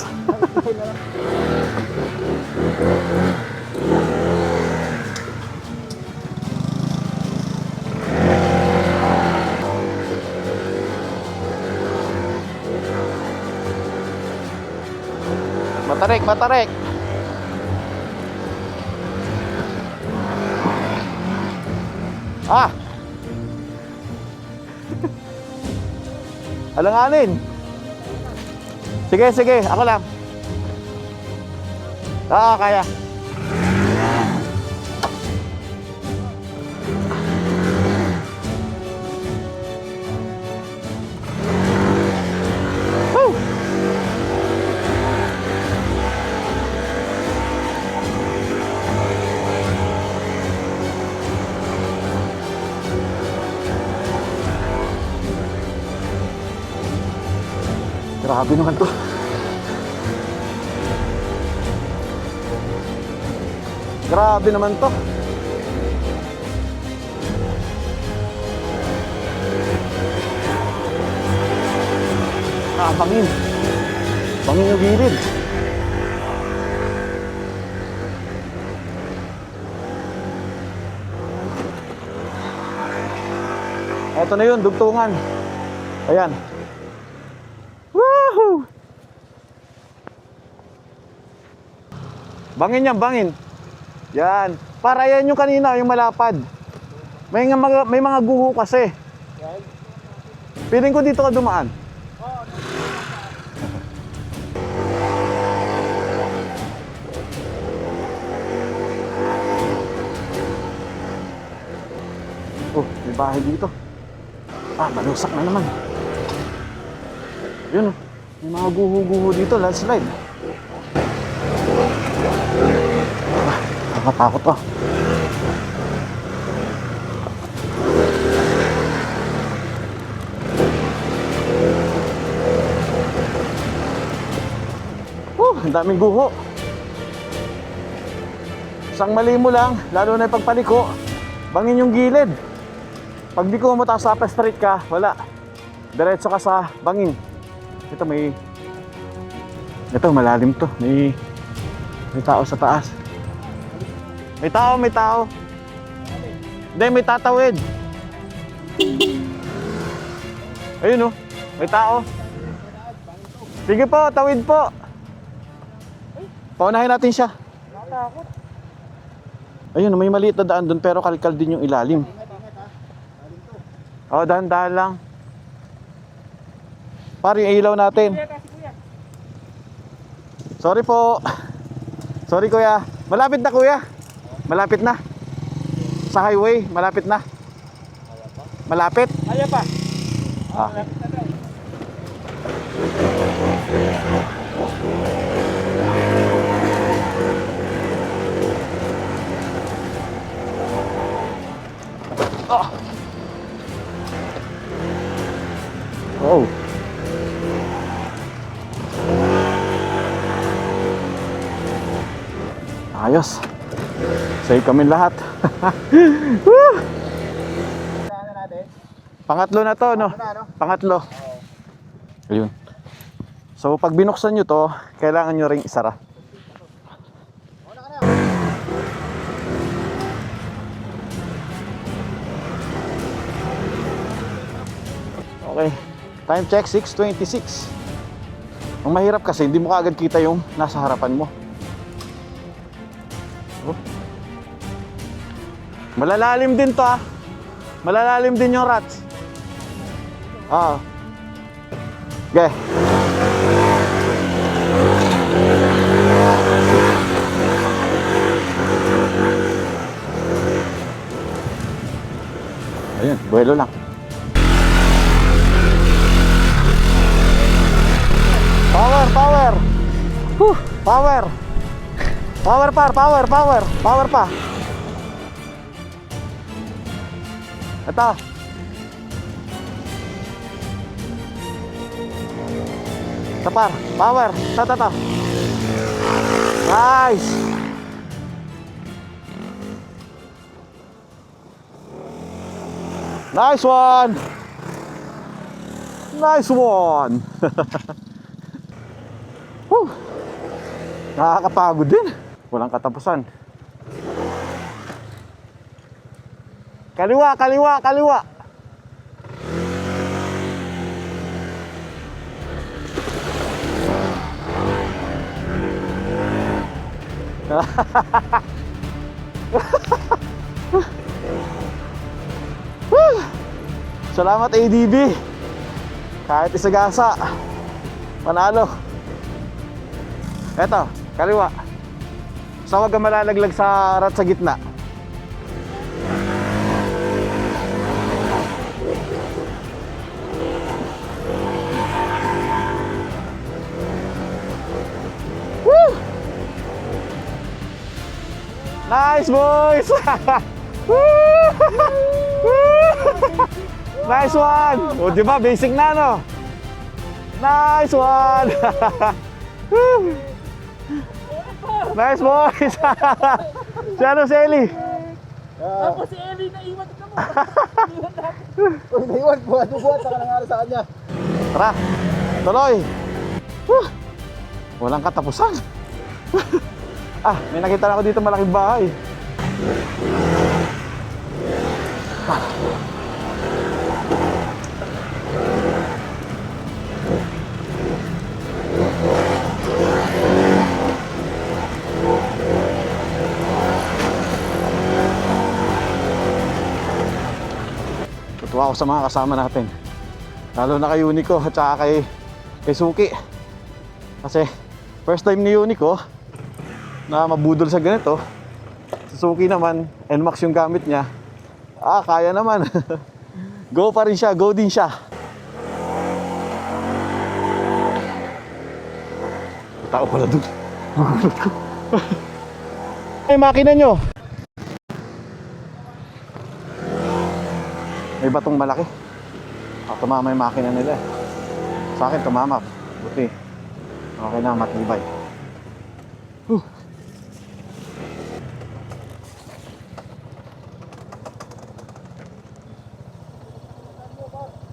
Matarik, matarik! Ah! Alanganin! Sige, sige, ako lang. Ah, kaya. Woo! Grabe naman to. Grabe naman to. Ah, bangin. Bangin yung gilid. Eto na yun, dugtungan. Ayan. Woohoo! Bangin yan, bangin. Yan. Para yan yung kanina, yung malapad. May mga guho kasi. Piling ko dito ka dumaan. Oh, may bahay dito. Ah, malusak na naman. Yun oh. May mga guho-guho dito, landslide. Nakatakot ah. Ang daming guho. Isang mali mo lang, lalo na yung pagpaliko, bangin yung gilid. Pag di ko mo tapos sa straight ka, wala. Diretso ka sa bangin. Ito malalim to. May tao sa taas. May tao. Hindi, may tatawid. Ayun oh, may tao. Sige po, tawid po. Paunahin natin siya. Ayun, may maliit na daan doon pero kalkal din yung ilalim. Oh, dahan-dahan lang. Pare, yung ilaw natin. Sorry po. Sorry kuya. Malapit na kuya. Malapit na. Sa highway, malapit na. Malapit? Kaya pa. Ah. Oh. Ayos. Save kami lahat. Woo! Pangatlo na to, no? Pangatlo. Ayun. So, pag binuksan nyo to, kailangan nyo ring isara. Okay. Time check, 6:26. Ang mahirap kasi, hindi mo kaagad kita yung nasa harapan mo. Oh. Malalalim din to ah. Malalalim din yung rats. Ah. Okay. Ayun, buwelo lang. Power. Power. Power pa. Ito. Tapar. Power. Tata. Nice. Nice one. Whew. Nakakapagod din. Walang katapusan. Kaliwa. Salamat ADB. Kahit isagasa, panalo. Eto, kaliwa. So wag kang malalaglag sa rat sa gitna. Woo! Nice boys! Nice one! O diba, basic na no? Nice one! Nice boys! Si ano si Eli? Ako si Eli, naiwan ka mo. Naiwan, buhat. Saka nangyari sa kanya. Tara, tuloy! Walang katapusan. May nakita na ako dito malaking bahay. Tuwa ako sa mga kasama natin. Lalo na kay Unico at saka kay Suki. Kasi first time ni Unico na mabudol sa ganito. Si Suki naman, NMAX yung gamit niya. Kaya naman. Go pa rin siya, go din siya. tao pala dun. Gugulat ko. Ay, makina nyo. May batong malaki. Tumama yung makina nila. Sa akin tumama. Buti. Okay na, matibay.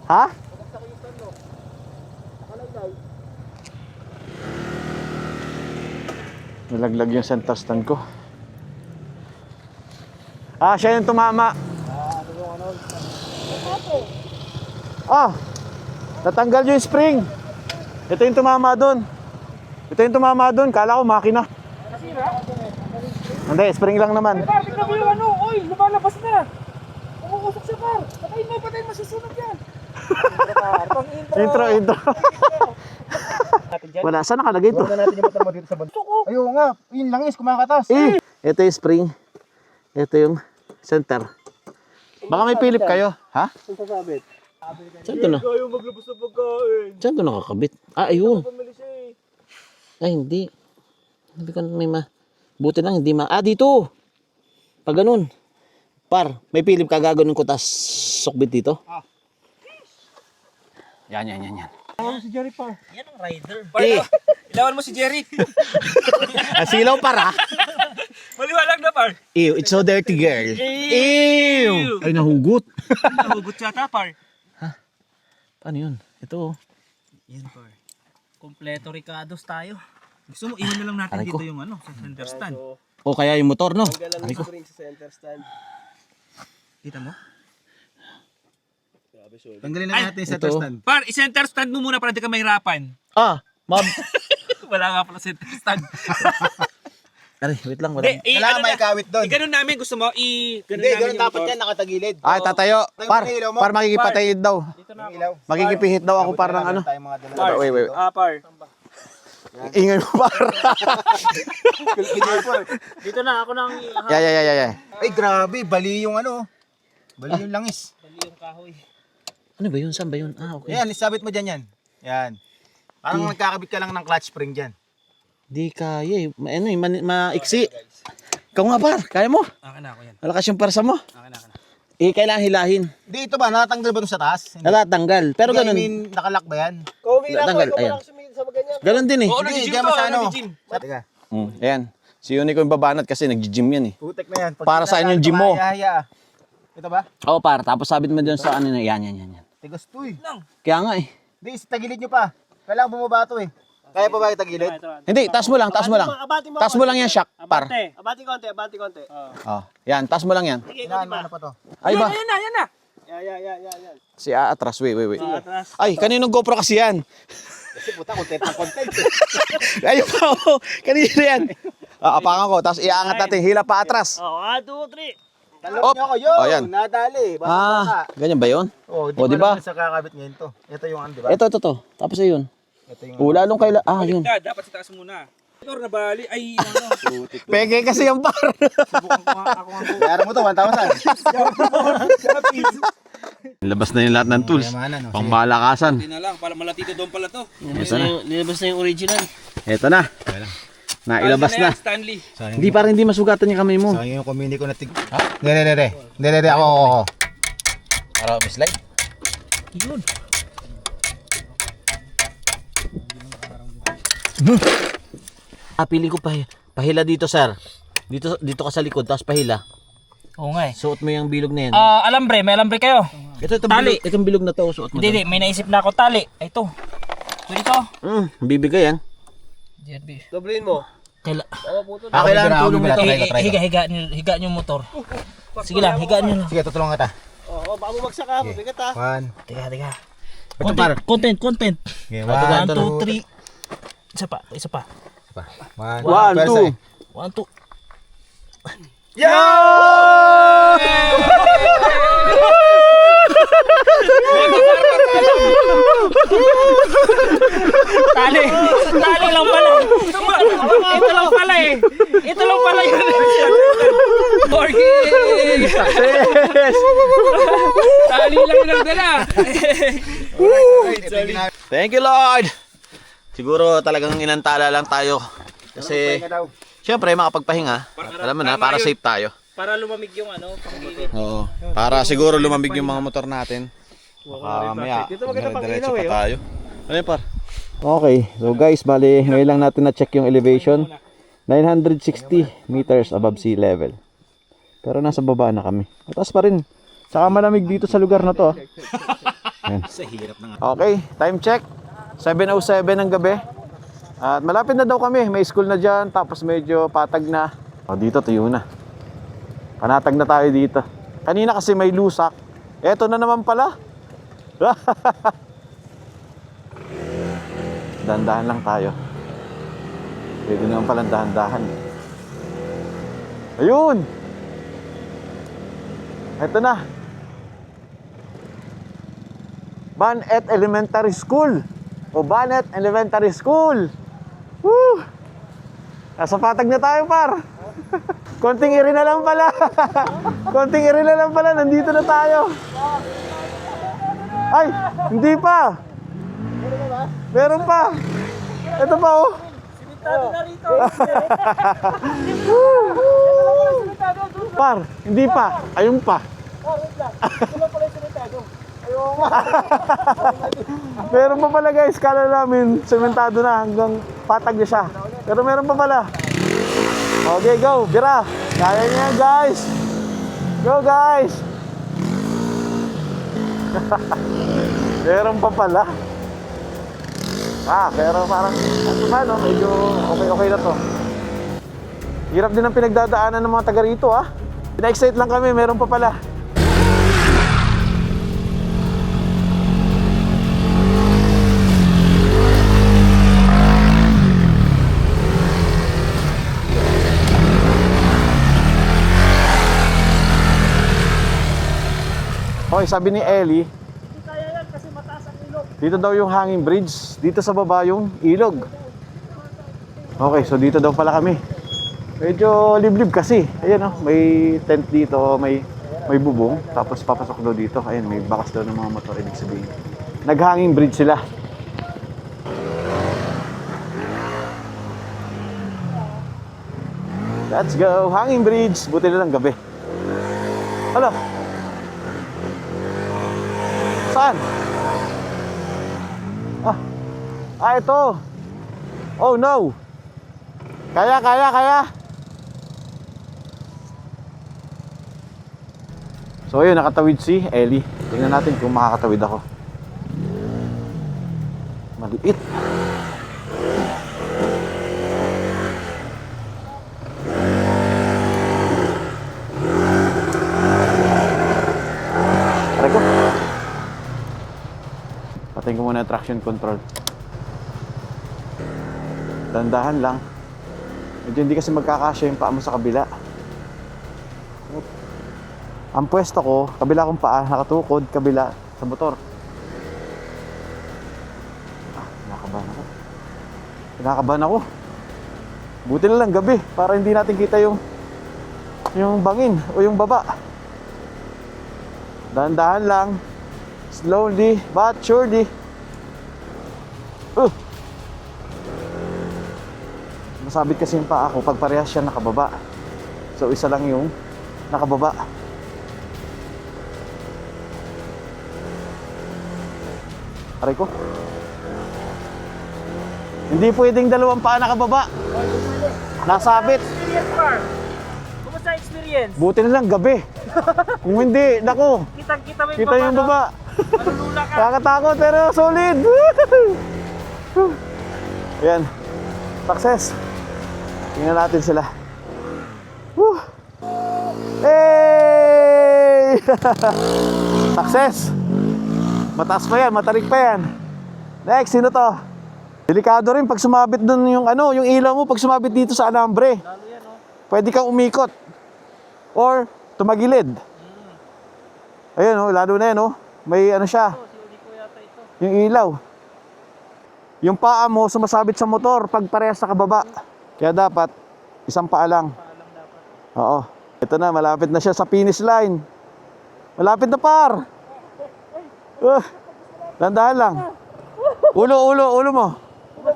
Ha? Nalaglag yung center stand ko. Ah, siya yung tumama. Ah, natanggal yung spring. Ito yung tumama doon. Ito yung tumama doon. Kala ko makina. Hindi, spring lang naman. Par, tignan mo yung ano, oy, lumalabas na. Umuusok siya, par. Patayin mo, masusunod yan. Intro. Wala, saan nakalagay ito? natin yung motor mo dito sa bundok. Ayun nga, yun langis, kumakatas. Ito yung spring. Ito yung center. Baka may Philip kayo. Ha? Saan sasabit? Saan ito na? Ayaw maglabas na pagkain. Saan ito nakakabit? Ah, ayun. Pumili siya eh. Ay, hindi. Hindi ko may buti lang, hindi Ah, dito. Pag ganun. Par, may Philip ka gagawin ko tas sukbit dito. Yan. Ano si Jerry, par? Par, ilawan mo si Jerry. Asilaw para. Maliwalag na, par. Ew, it's so dirty, girl. Ew! Ay, nahugot. Nahugot yata, par. Paano yun? Ito. Yan, par. Kompleto Ricardos tayo. Gusto mo, iwan na lang natin Aray ko. dito yung ano, sa center stand. O kaya yung motor, no? Galang Aray ko. spring sa center stand. Kita mo? Tanggalin na natin yung center ito. stand. Par, i-center stand mo muna para di ka mahirapan. Ah, Wala nga pala center stand. Aray, wait lang. Hindi, Kailangan may kawit doon. ganun namin, gusto mo, Hindi, namin ganun yung dapat motor. yan, nakatagilid. Ay, tatayo. Par, Tayo, ilaw mo. par makikipatayid daw. Yung ilaw. Makikipihit daw ako par ng ano. Tayo mga dala. Wait. Par. Ingay mo par. Dito na, ako nang... Yeah. Ay, grabe, bali yung ano. Bali yung langis. Ano ba yun? Saan ba yun? Ah, okay. Yan, isabit mo dyan yan. Yan. Parang nagkakabit ka lang ng clutch spring dyan. Di kaya eh. Maiksi. Ikaw nga par, kaya mo. Akin na ako yan. Malakas yung parsa mo. Akin na. Kailangan hilahin. Dito ba, natanggal ba dun sa taas? Natatanggal. Pero Hindi, I ganun. mean, nakalak ba yan? Kung umilang Tanggal, ko, ikaw ayan. lang sumilid sa ganyan. Ganun din eh. Oo, Hindi, nag-gym diyan to, mo sa ano. nag-gym. Teka, Ayan. Si Unico yung babanat kasi nag-gym yan eh. putek na yan. Pag Para saan yung gym mo? Haya. Ito ba? Oo par, tapos sabit mo dun sa ano na yan. Tigas to eh. Kaya nga eh. Hindi, tagilid nyo pa. Kailangan bumaba to eh. Kaya pa ba yung tagilid? Hindi, taas mo lang. Taas mo lang yan, shock, par. Abati konti. Oh, yan, taas mo lang yan. Ano pa to? Ay ba? Yan na. Yan. Si atras, wait. Ay, kaninong GoPro kasi yan? Kasi puta, content ng content. Ayun pa, oh. Kanina yan. Apakan ko, tapos iaangat natin, hila pa atras. Oh, 1, 2, 3. Talok Op. nyo ako, yun. Oh, yan. Nadali. Baka. Ganyan ba yun? Oh, Oh, di diba? ba? Sa kakabit ngayon to. Ito yung ano, di ba? Ito. Tapos ayun. Ito yung Oh, lalong kaila. Ah, yun. Dapat sa taas muna. Motor na bali. Ay, ano. Peke kasi yung par. Kaya mo to, 1,000. Labas na yung lahat ng tools. Yamanan, no? Pangmalakasan. Hindi na lang, para malatito doon pala to. Nilabas na yung original. Ito na. Nailabas na. Stanley. Hindi para hindi masugatan yung kamay mo. Sayang yung kumini ko na tig... Ha? Hindi, ako. Para mislide. Yun. Pili ko pahila dito, sir. Dito ka sa likod, tapos pahila. Oo nga eh. Suot mo yung bilog na yan. Alambre, may alambre kayo. Itong tali. Itong bilog na to, suot mo. Hindi, may naisip na ako tali. Ay, ito. Pwede to. Bibigay yan. JRB. Doblein mo. Kailangan tulong nito. Higa nyo motor. Sige lang, higa nyo lang. Sige, tutulungan kita. Oo, baka bumagsak ka. Mabigat ha. 1. Teka. Ito par. Content. Okay, 1, 1, 2, 3. Isa pa. 1, 1, 2. 1, 2. Tali lang pala. Ito lang pala eh. Ito lang pala yun. Borgi! Success! Tali lang yung nagdala. Thank you, Lord! Siguro talagang inantala lang tayo. Kasi, syempre, makapagpahinga. Alam mo na, para safe tayo. Para lumamig yung ano, pangkilit. Oo. Para siguro lumambig yung mga motor natin. Baka mamaya, dire-diretso pa tayo. Ano yun, par? Okay, so guys, bali, ngayon lang natin na-check yung elevation. 960 meters above sea level. Pero nasa baba na kami. Mataas pa rin. Saka malamig dito sa lugar na to. Ayan. Okay, time check. 7:07 ng gabi. At malapit na daw kami. May school na dyan. Tapos medyo patag na. O, dito tuyo na. Panatag na tayo dito. Kanina kasi may lusak. Eto na naman pala. Dahan-dahan lang tayo. Pwede naman pala dahan-dahan. Ayun! Eto na. Banet Elementary School. O Banet Elementary School. Woo! Nasa patag na tayo, par. Konting iri na lang pala. Konting iri na lang pala. Nandito na tayo. Ay, hindi pa. Meron pa. Ito pa, oh. Simentado na rito. Par, hindi pa. Ayun pa. Meron pa pala, guys. Kala namin sementado na hanggang patag na siya. Pero meron pa pala. Okay, go. Bira. Kaya niya, guys. Go, guys. Meron pa pala. Pero parang ano, medyo okay na to. Hirap din ang pinagdadaanan ng mga taga rito, ah. Pina-excite lang kami, meron pa pala. Okay, sabi ni Ellie, dito daw yung hanging bridge, dito sa baba yung ilog. Okay, so dito daw pala kami. Medyo liblib kasi. Ayan, oh, may tent dito, may bubong, tapos papasok daw dito. Ayan, may bakas daw ng mga motor, ibig sabihin. Nag-hanging bridge sila. Let's go, hanging bridge. Buti na lang gabi. Hello. Saan? Ito. Oh no. Kaya. So ayun, nakatawid si Ellie. Tingnan natin kung makakatawid ako. Maliit. Aray ko. Patayin ko muna traction control. Dandahan lang. Medyo hindi kasi magkakasya yung paa mo sa kabila. Ang pwesto ko, kabila kong paa, nakatukod, kabila sa motor. Kinakabahan ako. Buti na lang gabi, para hindi natin kita yung bangin o yung baba. Dahan-dahan lang. Slowly but surely. Masabit kasi yung paa ko pag parehas siya nakababa. So isa lang yung nakababa. Aray ko. Hindi pwedeng dalawang paa nakababa. Nasabit. Kumusta experience? Buti na lang gabi. Kung hindi, nako. Kitang-kita mo Kita yung baba. Malulula ka. Nakakatakot pero solid. Ayan. Success. Tingnan natin sila. Woo! Hey! Success! Mataas pa yan, matarik pa yan. Next, sino to? Delikado rin pag sumabit dun yung yung ilaw mo pag sumabit dito sa alambre. Pwede kang umikot. Or tumagilid. Ayun, lalo na yan, may siya. Yung ilaw. Yung paa mo sumasabit sa motor pag parehas sa kababa. Kaya dapat isang paa lang. Oo. Ito na, malapit na siya sa finish line. Malapit na, par. Dandahan lang. Ulo mo.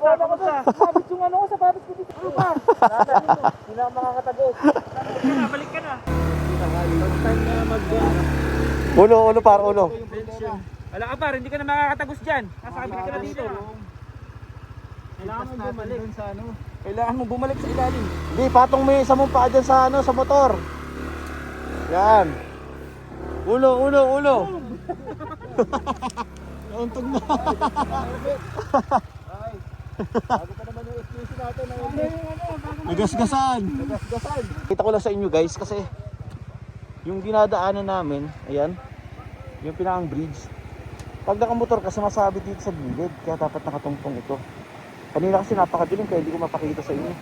Sabit yung ano ko, sapatos ko dito. Ano ba? Hindi na ako makakatagos. Balik ka na. Ulo par, ulo. Wala ka par, hindi ka na makakatagos dyan. Nakasabit ka na dito. Kailangan mo bumalik. Kailangan mo bumalik sa ilalim. Hindi, patong may isa mong paa dyan sa sa motor. Yan. Ulo. Nauntog na. Bago pa naman yung SQC natin. Nagasgasan. Kita ko lang sa inyo guys kasi yung dinadaanan namin, ayan, yung pinakang bridge. Pag nakamotor ka, sumasabit dito sa gilid, kaya dapat nakatungtong ito. Kanina kasi napakadilim kaya hindi ko mapakita sa inyo.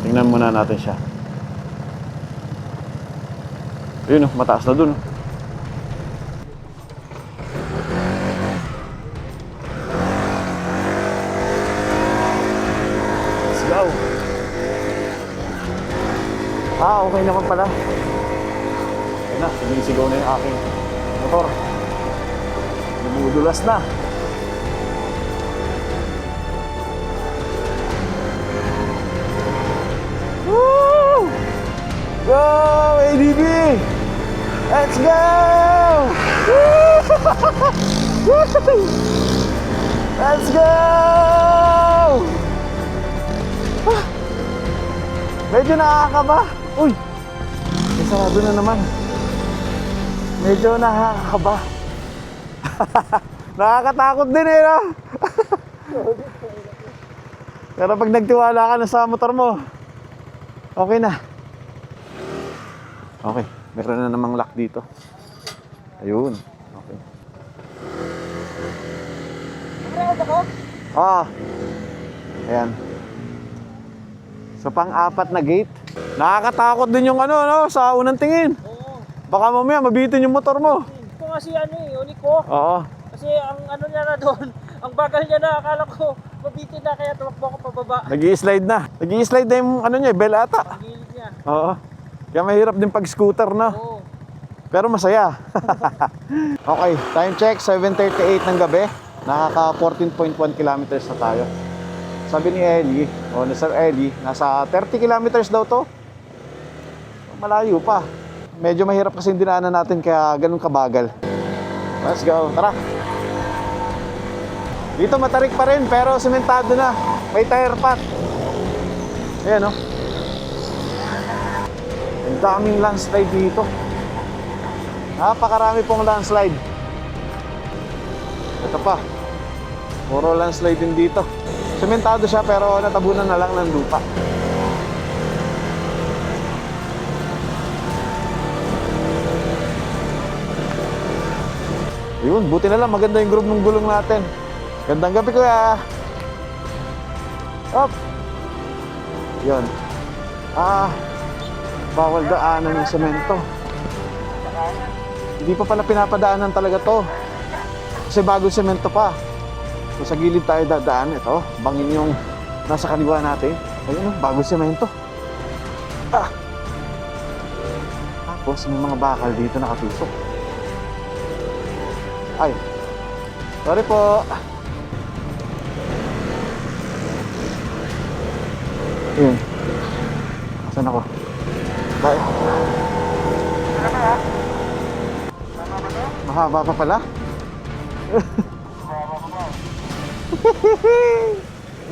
Tingnan muna natin siya. Ayun oh, mataas na dun oh. Let's go. Okay naman pala. Ayun na, sumisigaw na yung aking motor. Nabudulas na. Woo! Go, ADB! Let's go! Woo! Let's go! Ah! Medyo nakakaba. Uy! May sarado na naman. Medyo nakakaba. Nakakatakot din eh, no? Pero pag nagtiwala ka na sa motor mo, okay na. Okay, meron na namang lock dito. Ayun. Okay. Ayan. So pang-apat na gate. Nakakatakot din yung no, sa unang tingin. Baka mamaya mabitin yung motor mo. Ito kasi uniko. Oo. Kasi ang niya na doon, ang bagal niya na, akala ko mabitin na kaya tumakbo ako pababa. Nag-i-slide na. Nag-i-slide na yung niya, bell ata. Ang gilid niya. Oo. Kaya mahirap din pag-scooter, no? Oo. Pero masaya. Okay, time check, 7:38 ng gabi. Nakaka 14.1 kilometers na tayo. Sabi ni Ellie, ni Sir Ellie, nasa 30 kilometers daw to. Malayo pa. Medyo mahirap kasi dinaanan natin kaya ganun kabagal. Let's go, tara. Dito matarik pa rin pero sementado na. May tire pot. Ayan oh. Ang daming landslide dito. Napakarami pong landslide. Ito pa. Puro landslide din dito. Sementado siya pero natabunan na lang ng lupa. Yun, buti na lang maganda yung groove ng gulong natin. Gandang gabi kuya. Up. Yun. Bawal daanan yung semento. Hindi pa pala pinapadaanan talaga to. Kasi bagong semento pa. So sa gilid tayo dadaan. Ito, bangin yung nasa kaliwa natin. Ayun, bagong semento. Tapos may mga bakal dito nakatusok. Ay, sorry po. Ayun. Saan ako? Bye. Mahaba pa pala?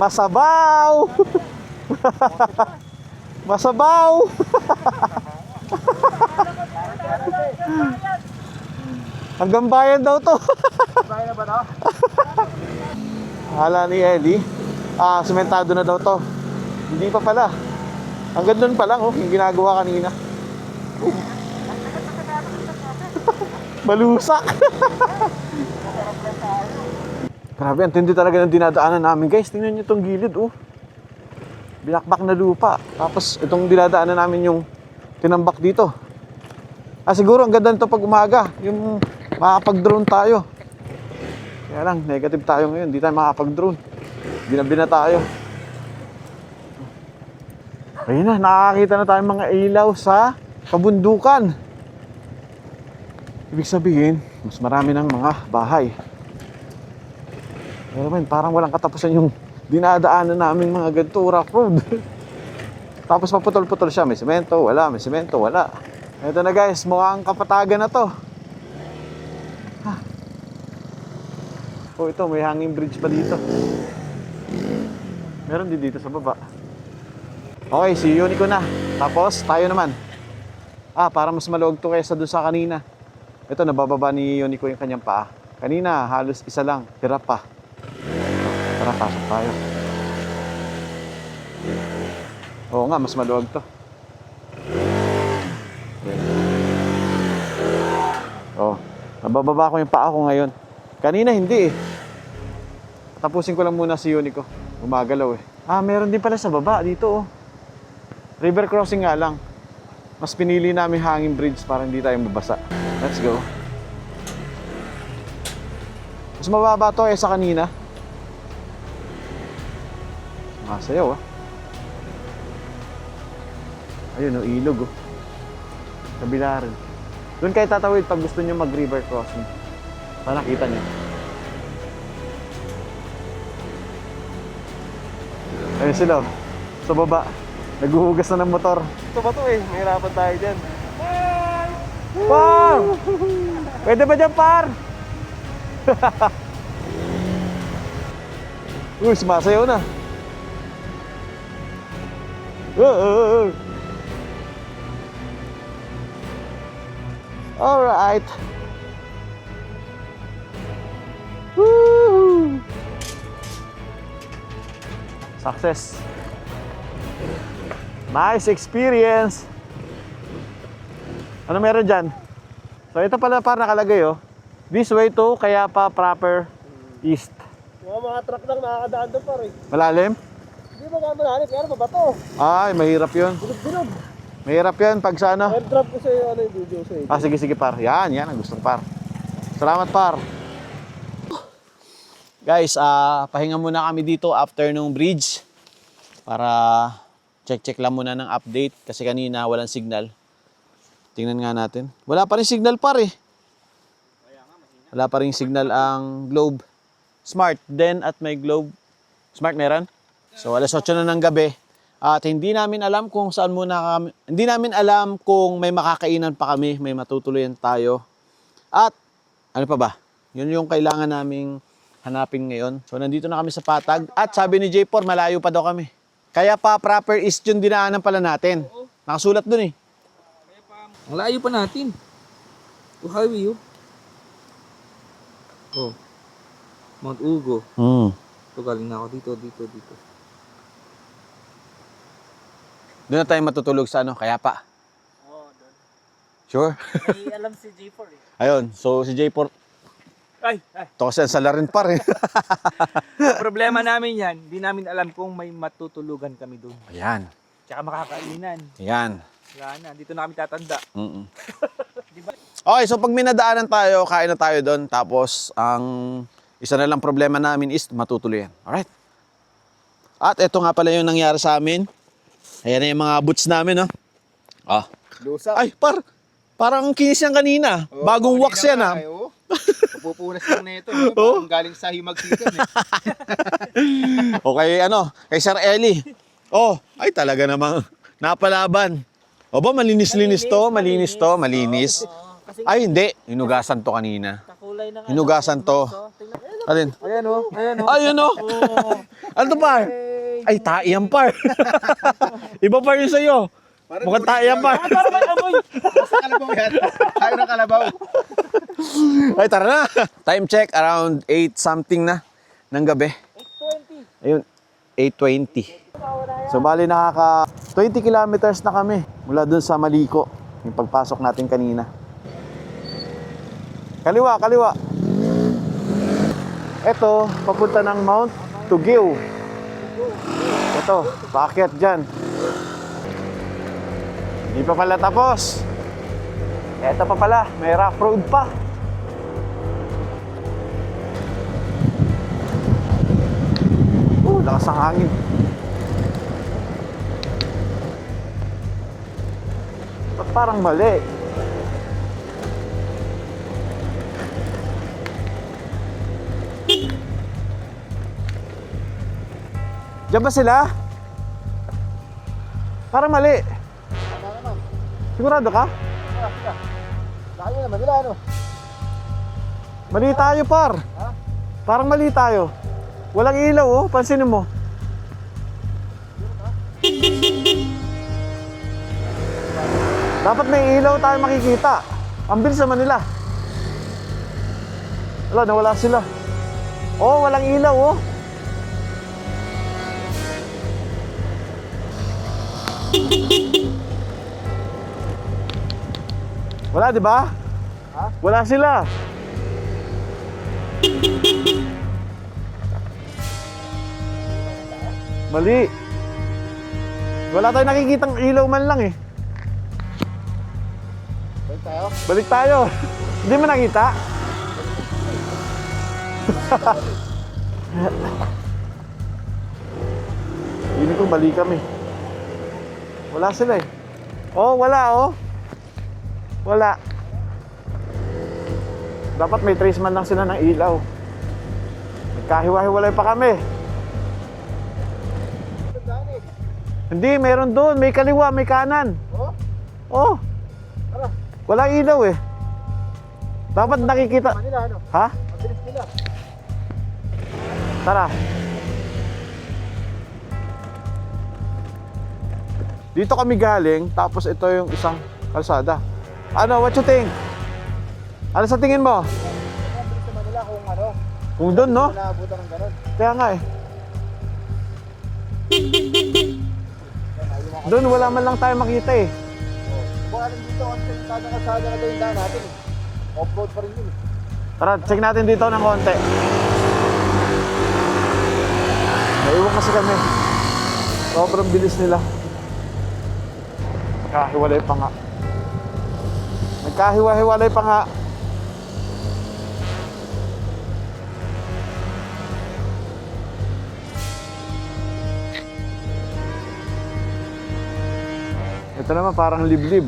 Masabaw! Masabaw! Hanggang bayan daw to. Bayan na ba na? Hala ni Eddie, sementado na daw to. Hindi pa pala. Hanggang doon pa lang, yung ginagawa kanina. Malusak. Grabe, ang tindi talaga ng dinadaanan namin, guys. Tingnan nyo itong gilid, Binakbak na lupa. Tapos itong dinadaanan namin yung tinambak dito. Siguro ang ganda nito pag umaga. Yung makakapag-drone tayo. Kaya lang, negative tayo ngayon. Hindi tayo makakapag-drone. Binabi na tayo. Ayun na, nakakita na tayong mga ilaw sa kabundukan. Ibig sabihin, mas marami ng mga bahay. Pero man, parang walang katapusan yung dinadaanan namin mga ganito, rough road. Tapos paputol-putol siya, may semento, wala, may semento, wala. Ito na guys, mukhang kapatagan na to. Oh, ito, may hanging bridge pa dito. Meron din dito sa baba. Okay, si Unico na. Tapos, tayo naman. Para mas maluwag to kaysa doon sa kanina. Ito, nabababa ni Unico yung kanyang paa. Kanina, halos isa lang. Hirap pa. Tara, pasok tayo. Oo nga, mas maluwag to. Oh, nabababa ko yung paa ko ngayon. Kanina hindi eh. Tapusin ko lang muna si Unico. Gumagalaw eh. Meron din pala sa baba dito oh. River crossing nga lang. Mas pinili namin hanging bridge para hindi tayo mabasa. Let's go. Mas mababa to eh sa kanina. Masayaw ah. Ayun oh, ilog oh. Kabila rin. Doon kayo tatawid pag gusto nyo mag-river crossing. Para nakita nyo. Ayun sila oh. Sa baba. Naghuhugas na ng motor. Ito ba to eh? Mahirapan tayo dyan. Par! Pwede ba dyan, par? Uy, sumasayaw na. Alright. Woo! Success. Nice experience. Ano meron dyan? So ito pala para nakalagay oh. This way to Kayapa proper east. Mga truck lang nakakadaan doon pa rin. Malalim? Hindi ba nga malalim, pero mabato. Ay, mahirap yun. Bilog-bilog. Mahirap yun pag sa ano. Airdrop ko sa'yo yung video sa'yo. Sige par. Yan ang gustong par. Salamat par. Guys, pahinga muna kami dito after nung bridge. Para check lang muna ng update. Kasi kanina walang signal. Tingnan nga natin. Wala pa rin signal par eh. Wala pa rin signal ang Globe. Smart din at may Globe. Smart meron? So alas 8 na ng gabi. At hindi namin alam kung saan muna kami. Hindi namin alam kung may makakainan pa kami, may matutuluyan tayo. At ano pa ba? Yun yung kailangan naming hanapin ngayon. So nandito na kami sa Patag. At sabi ni J4, malayo pa daw kami. Kaya pa proper east yung dinaanan pala natin. Nakasulat dun eh. Ang layo pa natin. O highway oh. Oh. Mount Ugo. Ito galing na ako dito. Doon na tayo matutulog sa ano, Kayapa. Oo, doon. Sure? May alam si J4 eh. Ayun, so si J4, ito kasi ang sala rin pa rin. Problema namin yan, di namin alam kung may matutulugan kami doon. Ayan, Tsaka makakainan. ayan. Wala na, dito na kami tatanda. Okay, so pag may nadaanan tayo, kain na tayo doon. Tapos, ang isa na lang problema namin is matutuluyan. Alright. At ito nga pala yung nangyari sa amin. Ayan na yung mga boots namin, no? Lusak. Ay, parang kinis yan kanina. Bagong wax yan, ha? Pupunas lang na ito. Parang galing sa himagsikan eh. O kay, kay Sir Eli. Ay talaga namang napalaban. O ba, malinis-linis to? Malinis to? Malinis? Ay, hindi. Hinugasan to kanina. Kakulay na nga. Hinugasan to. Alin? Ayan o. Ayun o. Ano to par? Ay, taiyang par. Iba par yun sa'yo. Mukhang taiyang par. Sa kalabaw yan. Tayo ng kalabaw. Ay, tara na. Time check, around 8 something na ng gabi. 8:20. Ayun, 8:20. So, bali nakaka 20 kilometers na kami mula dun sa Maliko. Yung pagpasok natin kanina. Kaliwa. Ito, papunta ng Mount Tugiw. Ito, paakyat dyan. Hindi pa pala tapos. Ito pa pala, may rough road pa. Lakas ang hangin. Ba't parang mali? Diyan ba sila? Para mali. Tama naman. Sigurado ka? Sila. Layo naman nila, ano? Mali tayo, par. Ha? Parang mali tayo. Walang ilaw, oh. Pansinin mo. Dapat may ilaw tayo makikita. Ang bilis naman nila. Wala, nawala sila. Oh, walang ilaw, oh. Wala, di ba? Ha? Wala sila. Mali. Wala tayong nakikitang ilaw man lang eh. Balik tayo. Balik tayo. Hindi mo nakita? Hindi ko balik kami. Wala sila eh. Oh, wala oh. Wala. Dapat may trace man lang sila ng ilaw. Nagkahiwa-hiwalay pa kami. Hindi, meron doon. May kaliwa, may kanan. Oh? Oh. Tara. Wala ilaw eh. Dapat nakikita. Tama nila, ano? Ha? Ang bilis nila. Tara. Dito kami galing, tapos ito yung isang kalsada. Ano, what you think? Ano sa tingin mo? Ang bilis naman nila kung ano. Kung doon, no? Naabutan ng ganun. Kaya nga eh. Doon, wala man lang tayo makita eh. Baka rin dito kasi kasada na yung daan natin eh. Off-road pa rin yun eh. Tara, check natin dito ng konti. Naiwan kasi kami. Sobrang bilis nila. Nagkahiwalay pa nga. Nagkahiwa-hiwalay pa nga. Ito naman parang liblib.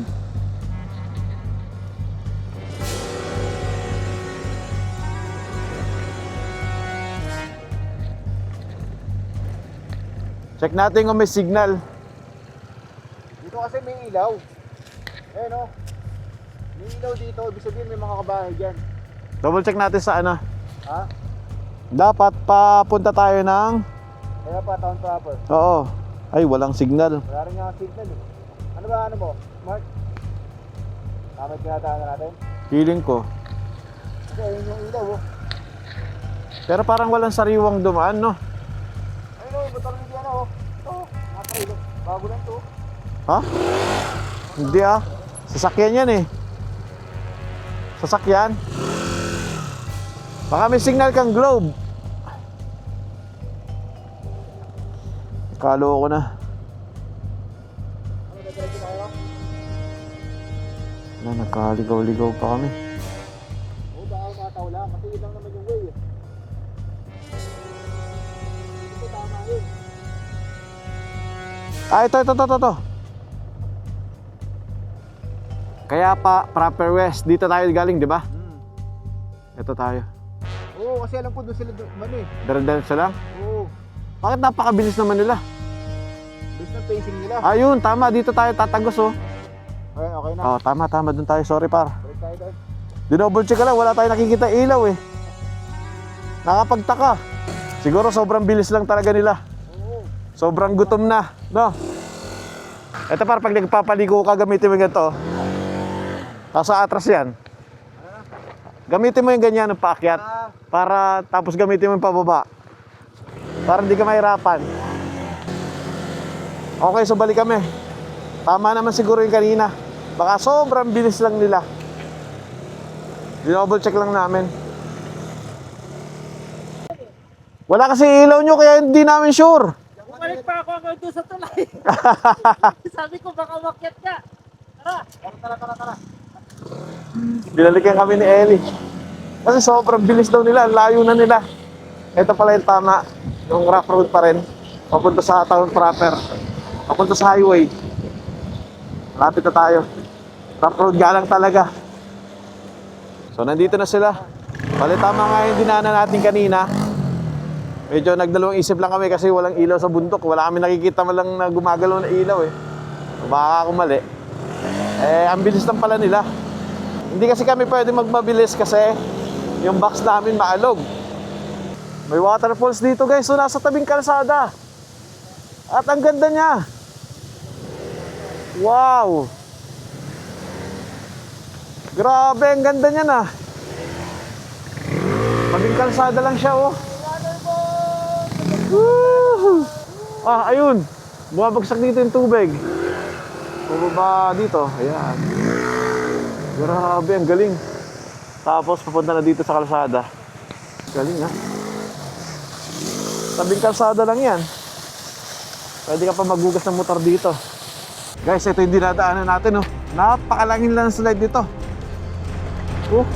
Check natin kung may signal. Dito kasi may ilaw. Eh no. May ilaw dito. Ibig sabihin may mga kabahay dyan. Double check natin sa ano. Ha? Dapat papunta tayo ng... Kaya pa town proper. Oo. Ay, walang signal. Wala rin nga signal eh. Ano ba ano mo? Smart? Tama yung tinatahan natin? Feeling ko. Kasi ayun yung ilaw oh. Pero parang walang sariwang dumaan, no? Ayun oh, motor hindi ano oh. Ito oh. Nasa ilaw. Bago lang to. Ha? Hindi ah. Sasakyan yan eh. Sasakyan. Baka may signal kang globe. Kalo ko na. Ano ba talaga tayo? Na, nagkaligaw-ligaw pa kami. Oo, baka mataw lang. Kasi yun lang naman yung way eh. Ito tama yun. Ah, ito. Kaya pa, proper west. Dito tayo galing, di ba? Ito tayo. Oo, kasi alam ko doon sila mano eh. Diretso lang. Oo. Bakit napakabilis naman nila? Bilis ng pacing nila. Ayun, tama. Dito tayo tatagos, oh. Okay, okay na. Oh, tama. Doon tayo. Sorry, par. Balik tayo doon. Dinouble check ka lang. Wala tayo nakikita ilaw, eh. Nakapagtaka. Siguro sobrang bilis lang talaga nila. Oo. Sobrang gutom na, no? Ito par, pag nagpapaligo ka, gamitin mo yung ganito. Tapos sa atras yan. Gamitin mo yung ganyan ng paakyat. Para tapos gamitin mo yung pababa. Para hindi ka mahirapan. Okay, so balik kami. Tama naman siguro yung kanina. Baka sobrang bilis lang nila. Dinouble check lang namin. Wala kasi ilaw nyo kaya hindi namin sure. Bumalik pa ako doon sa tulay. Sabi ko baka makyat ka. Tara. Binalikan kami ni Ellie. Kasi sobrang bilis daw nila, layo na nila. Ito pala yung tama, yung rough road pa rin. Papunta sa town proper. Papunta sa highway. Lapit na tayo. Rough road galang talaga. So nandito na sila. Bali tama nga yung dinaanan natin kanina. Medyo nagdalawang isip lang kami kasi walang ilaw sa bundok. Wala kami nakikita man lang na gumagalaw na ilaw eh. Baka ako mali. Ang bilis lang pala nila. Hindi kasi kami pwede magmabilis kasi yung box namin maalog. May waterfalls dito guys, so nasa tabing kalsada. At ang ganda niya. Wow! Grabe, ang ganda niya na. Tabing kalsada lang siya oh. Woohoo! Ayun. Bumabagsak dito yung tubig. Bumaba dito. Ayan. Grabe, ang galing. Tapos papunta na dito sa kalsada. Galing ha. Tabing kalsada lang yan. Pwede ka pa maghugas ng motor dito. Guys, ito yung dinadaanan natin oh. Napakalangin landslide dito. Oh.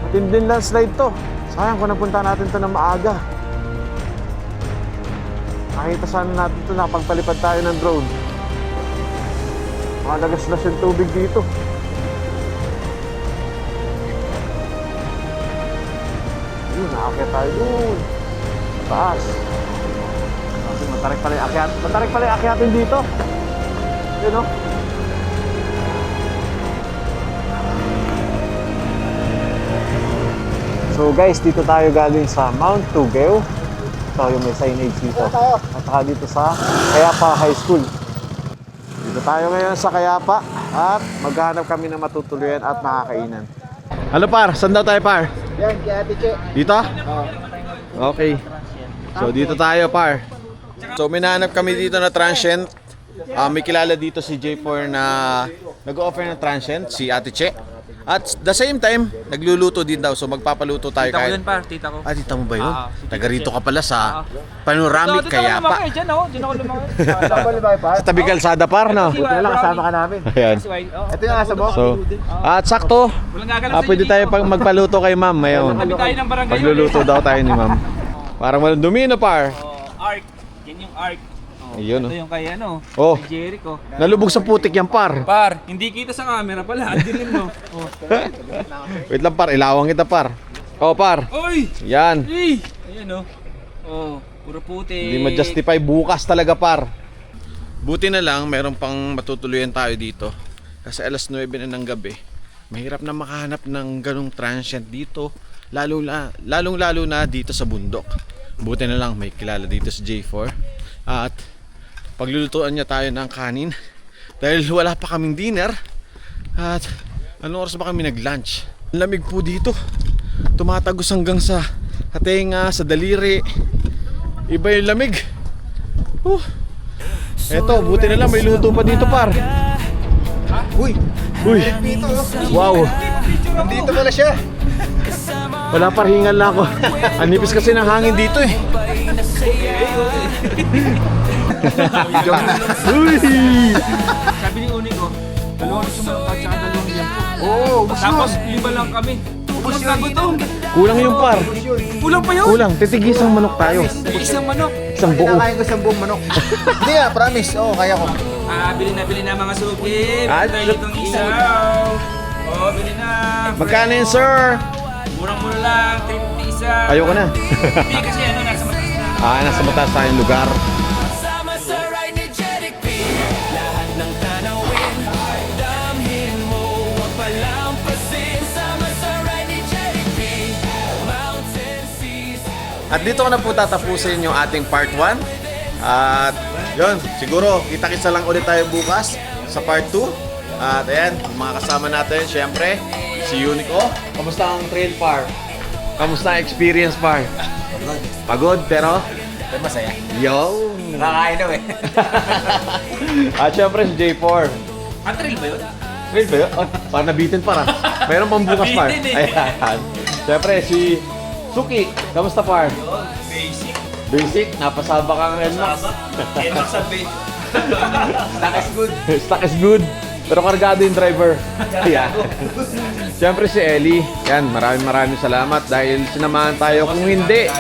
Matinding landslide to. Sayang kung napunta natin to ng maaga. Nakita sana natin ito, napagpalipad tayo ng drone. Malagas-las yung tubig dito. Yun, nakakit tayo doon. Taas. Matarik pala yung akyat. Matarik pala yung akyatin dito. Yun o. So guys, dito tayo galing sa Mount Tugeo. Ito yung may signage dito. At saka dito sa Kayapa High School. Dito tayo ngayon sa Kayapa at maghahanap kami ng matutuluyan at makakainan. Ano par? Saan daw tayo par? Yan, kay Ate Che. Dito? Okay. So dito tayo par. So may nahanap kami dito na transient. May kilala dito si J4 na nag-offer ng transient, si Ate Che. At the same time, nagluluto din daw. So magpapaluto tayo Tita ko kahit. yun par, tita ko. Tita mo ba yun? Si Taga rito ka pala sa Tita Panoramic Dito ako Kayapa. lumaki, dyan ako lumaki. Balibay pa. Sa tabi kalsada par, no? Buti na lang kasama ka namin. Ayan. Ito yung asa mo. So, at sakto, Walang gaganap pwede tayo pang magpaluto kay ma'am ngayon. Kami tayo ng barangay. Pagluluto daw tayo ni ma'am. Parang walang dumi na par. Arc. Yan yung arc. Ayun, Ito yung kay ano, Oh. kay Jericho. Nalubog sa putik yan par. Par, hindi kita sa camera pala. Andirin mo. Oh. Wait lang par, ilawang kita par. Oh par. Oy! Yan. Ayan oh. Oh, puro puti. Hindi ma-justify bukas talaga par. Buti na lang meron pang matutuluyan tayo dito. Kasi alas 9 na ng gabi. Mahirap na makahanap ng ganong transient dito. Lalong-lalo na dito sa bundok. Buti na lang may kilala dito sa J4. At paglulutuan niya tayo ng kanin. Dahil wala pa kaming dinner. At anong oras ba kami nag-lunch? Ang lamig po dito. Tumatagos hanggang sa hatenga, sa daliri. Iba yung lamig. Eto, buti na lang may luto pa dito par. Uy, Uy, wow. nandito pala siya. Wala par, hingal na ako. Ang nipis kasi ng hangin dito eh. Uy! Sabi ni Uni ko, dalawang sumunod tsaka dalawang liempo. Oo, Tapos 5 lang kami. Ubus na gutom. Kulang yung par. Kulang pa yun. Kulang, titigisang manok tayo. Isang manok. Isang buo. Kinakain ko isang buong manok. Hindi nga, promise. Oo, kaya ko. Bili na mga suki. Ah, Bili tayo itong isaw. Oh, bili na. Magkano yun, sir? Murang-mura lang, 350 isa. Ayoko na. Hindi kasi ano, nasa mataas na. Nasa mataas tayong lugar. At dito ko na po tatapusin yung ating part 1. At yun, siguro kita-kita lang ulit tayo bukas sa part 2. At ayan, yung mga kasama natin, syempre, si Unico. Kamusta ang trail par? Kamusta ang experience par? Pagod pero Masaya. yo. Nakakain daw eh. At syempre si J4. Trail ba yun? Trail ba yun? Oh, parang nabitin para. Mayroon pang bukas par. Nabitin eh. Ayan. Syempre si Suki. Kamusta par? Basic. Basic, napasaba ka ng NMAX. Enox sa bait. Stock is good. Stock is good. Pero kargado yung driver. Ayan. Siyempre si Ellie. Yan, maraming salamat dahil sinamahan tayo. Kung hindi,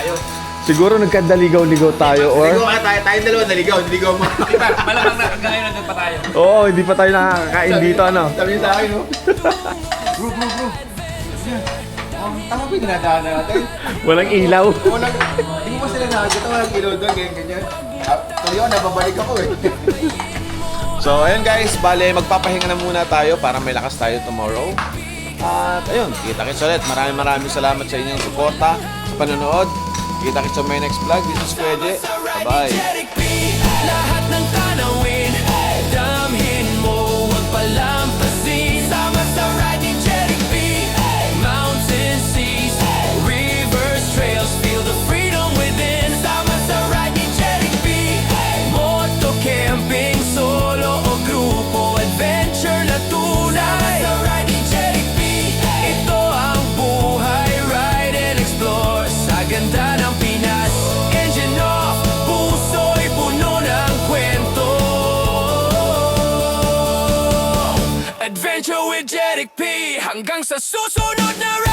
siguro nagkadaligaw-ligaw tayo or... Tayong dalawa naligaw mo. Diba, malamang nakagayon na pa tayo. Oo, hindi pa tayo nakakain dito, ano? Sabi niyo sa akin, no? Bro. Tama ba yung dinadaanan natin? Walang ilaw. Walang, hindi mo sila nakakita, walang ilaw doon, ganyan. Tuloy nababalik ako eh. So ayun guys, bale magpapahinga na muna tayo para may lakas tayo tomorrow. At ayun, kita-kits ulit. Maraming salamat sa inyong suporta, sa panonood. Kita-kits sa my next vlog. This is Kuya J. Bye-bye. Lahat ng tanawin, damhin mo, wag palampasin. Sama sa ride ni Jeric P. Mountains, seas, rivers, trails, feel the freedom within. Sama sa ride ni Jeric P. Moto camping, solo o grupo, adventure na tunay. Sama sa ride ni Jeric P. Ito ang buhay, ride and explore. Sa ganda ng Pinas, engine off, puso'y puno ng kwento. Adventure with Jeric P. Hanggang sa susunod na ride.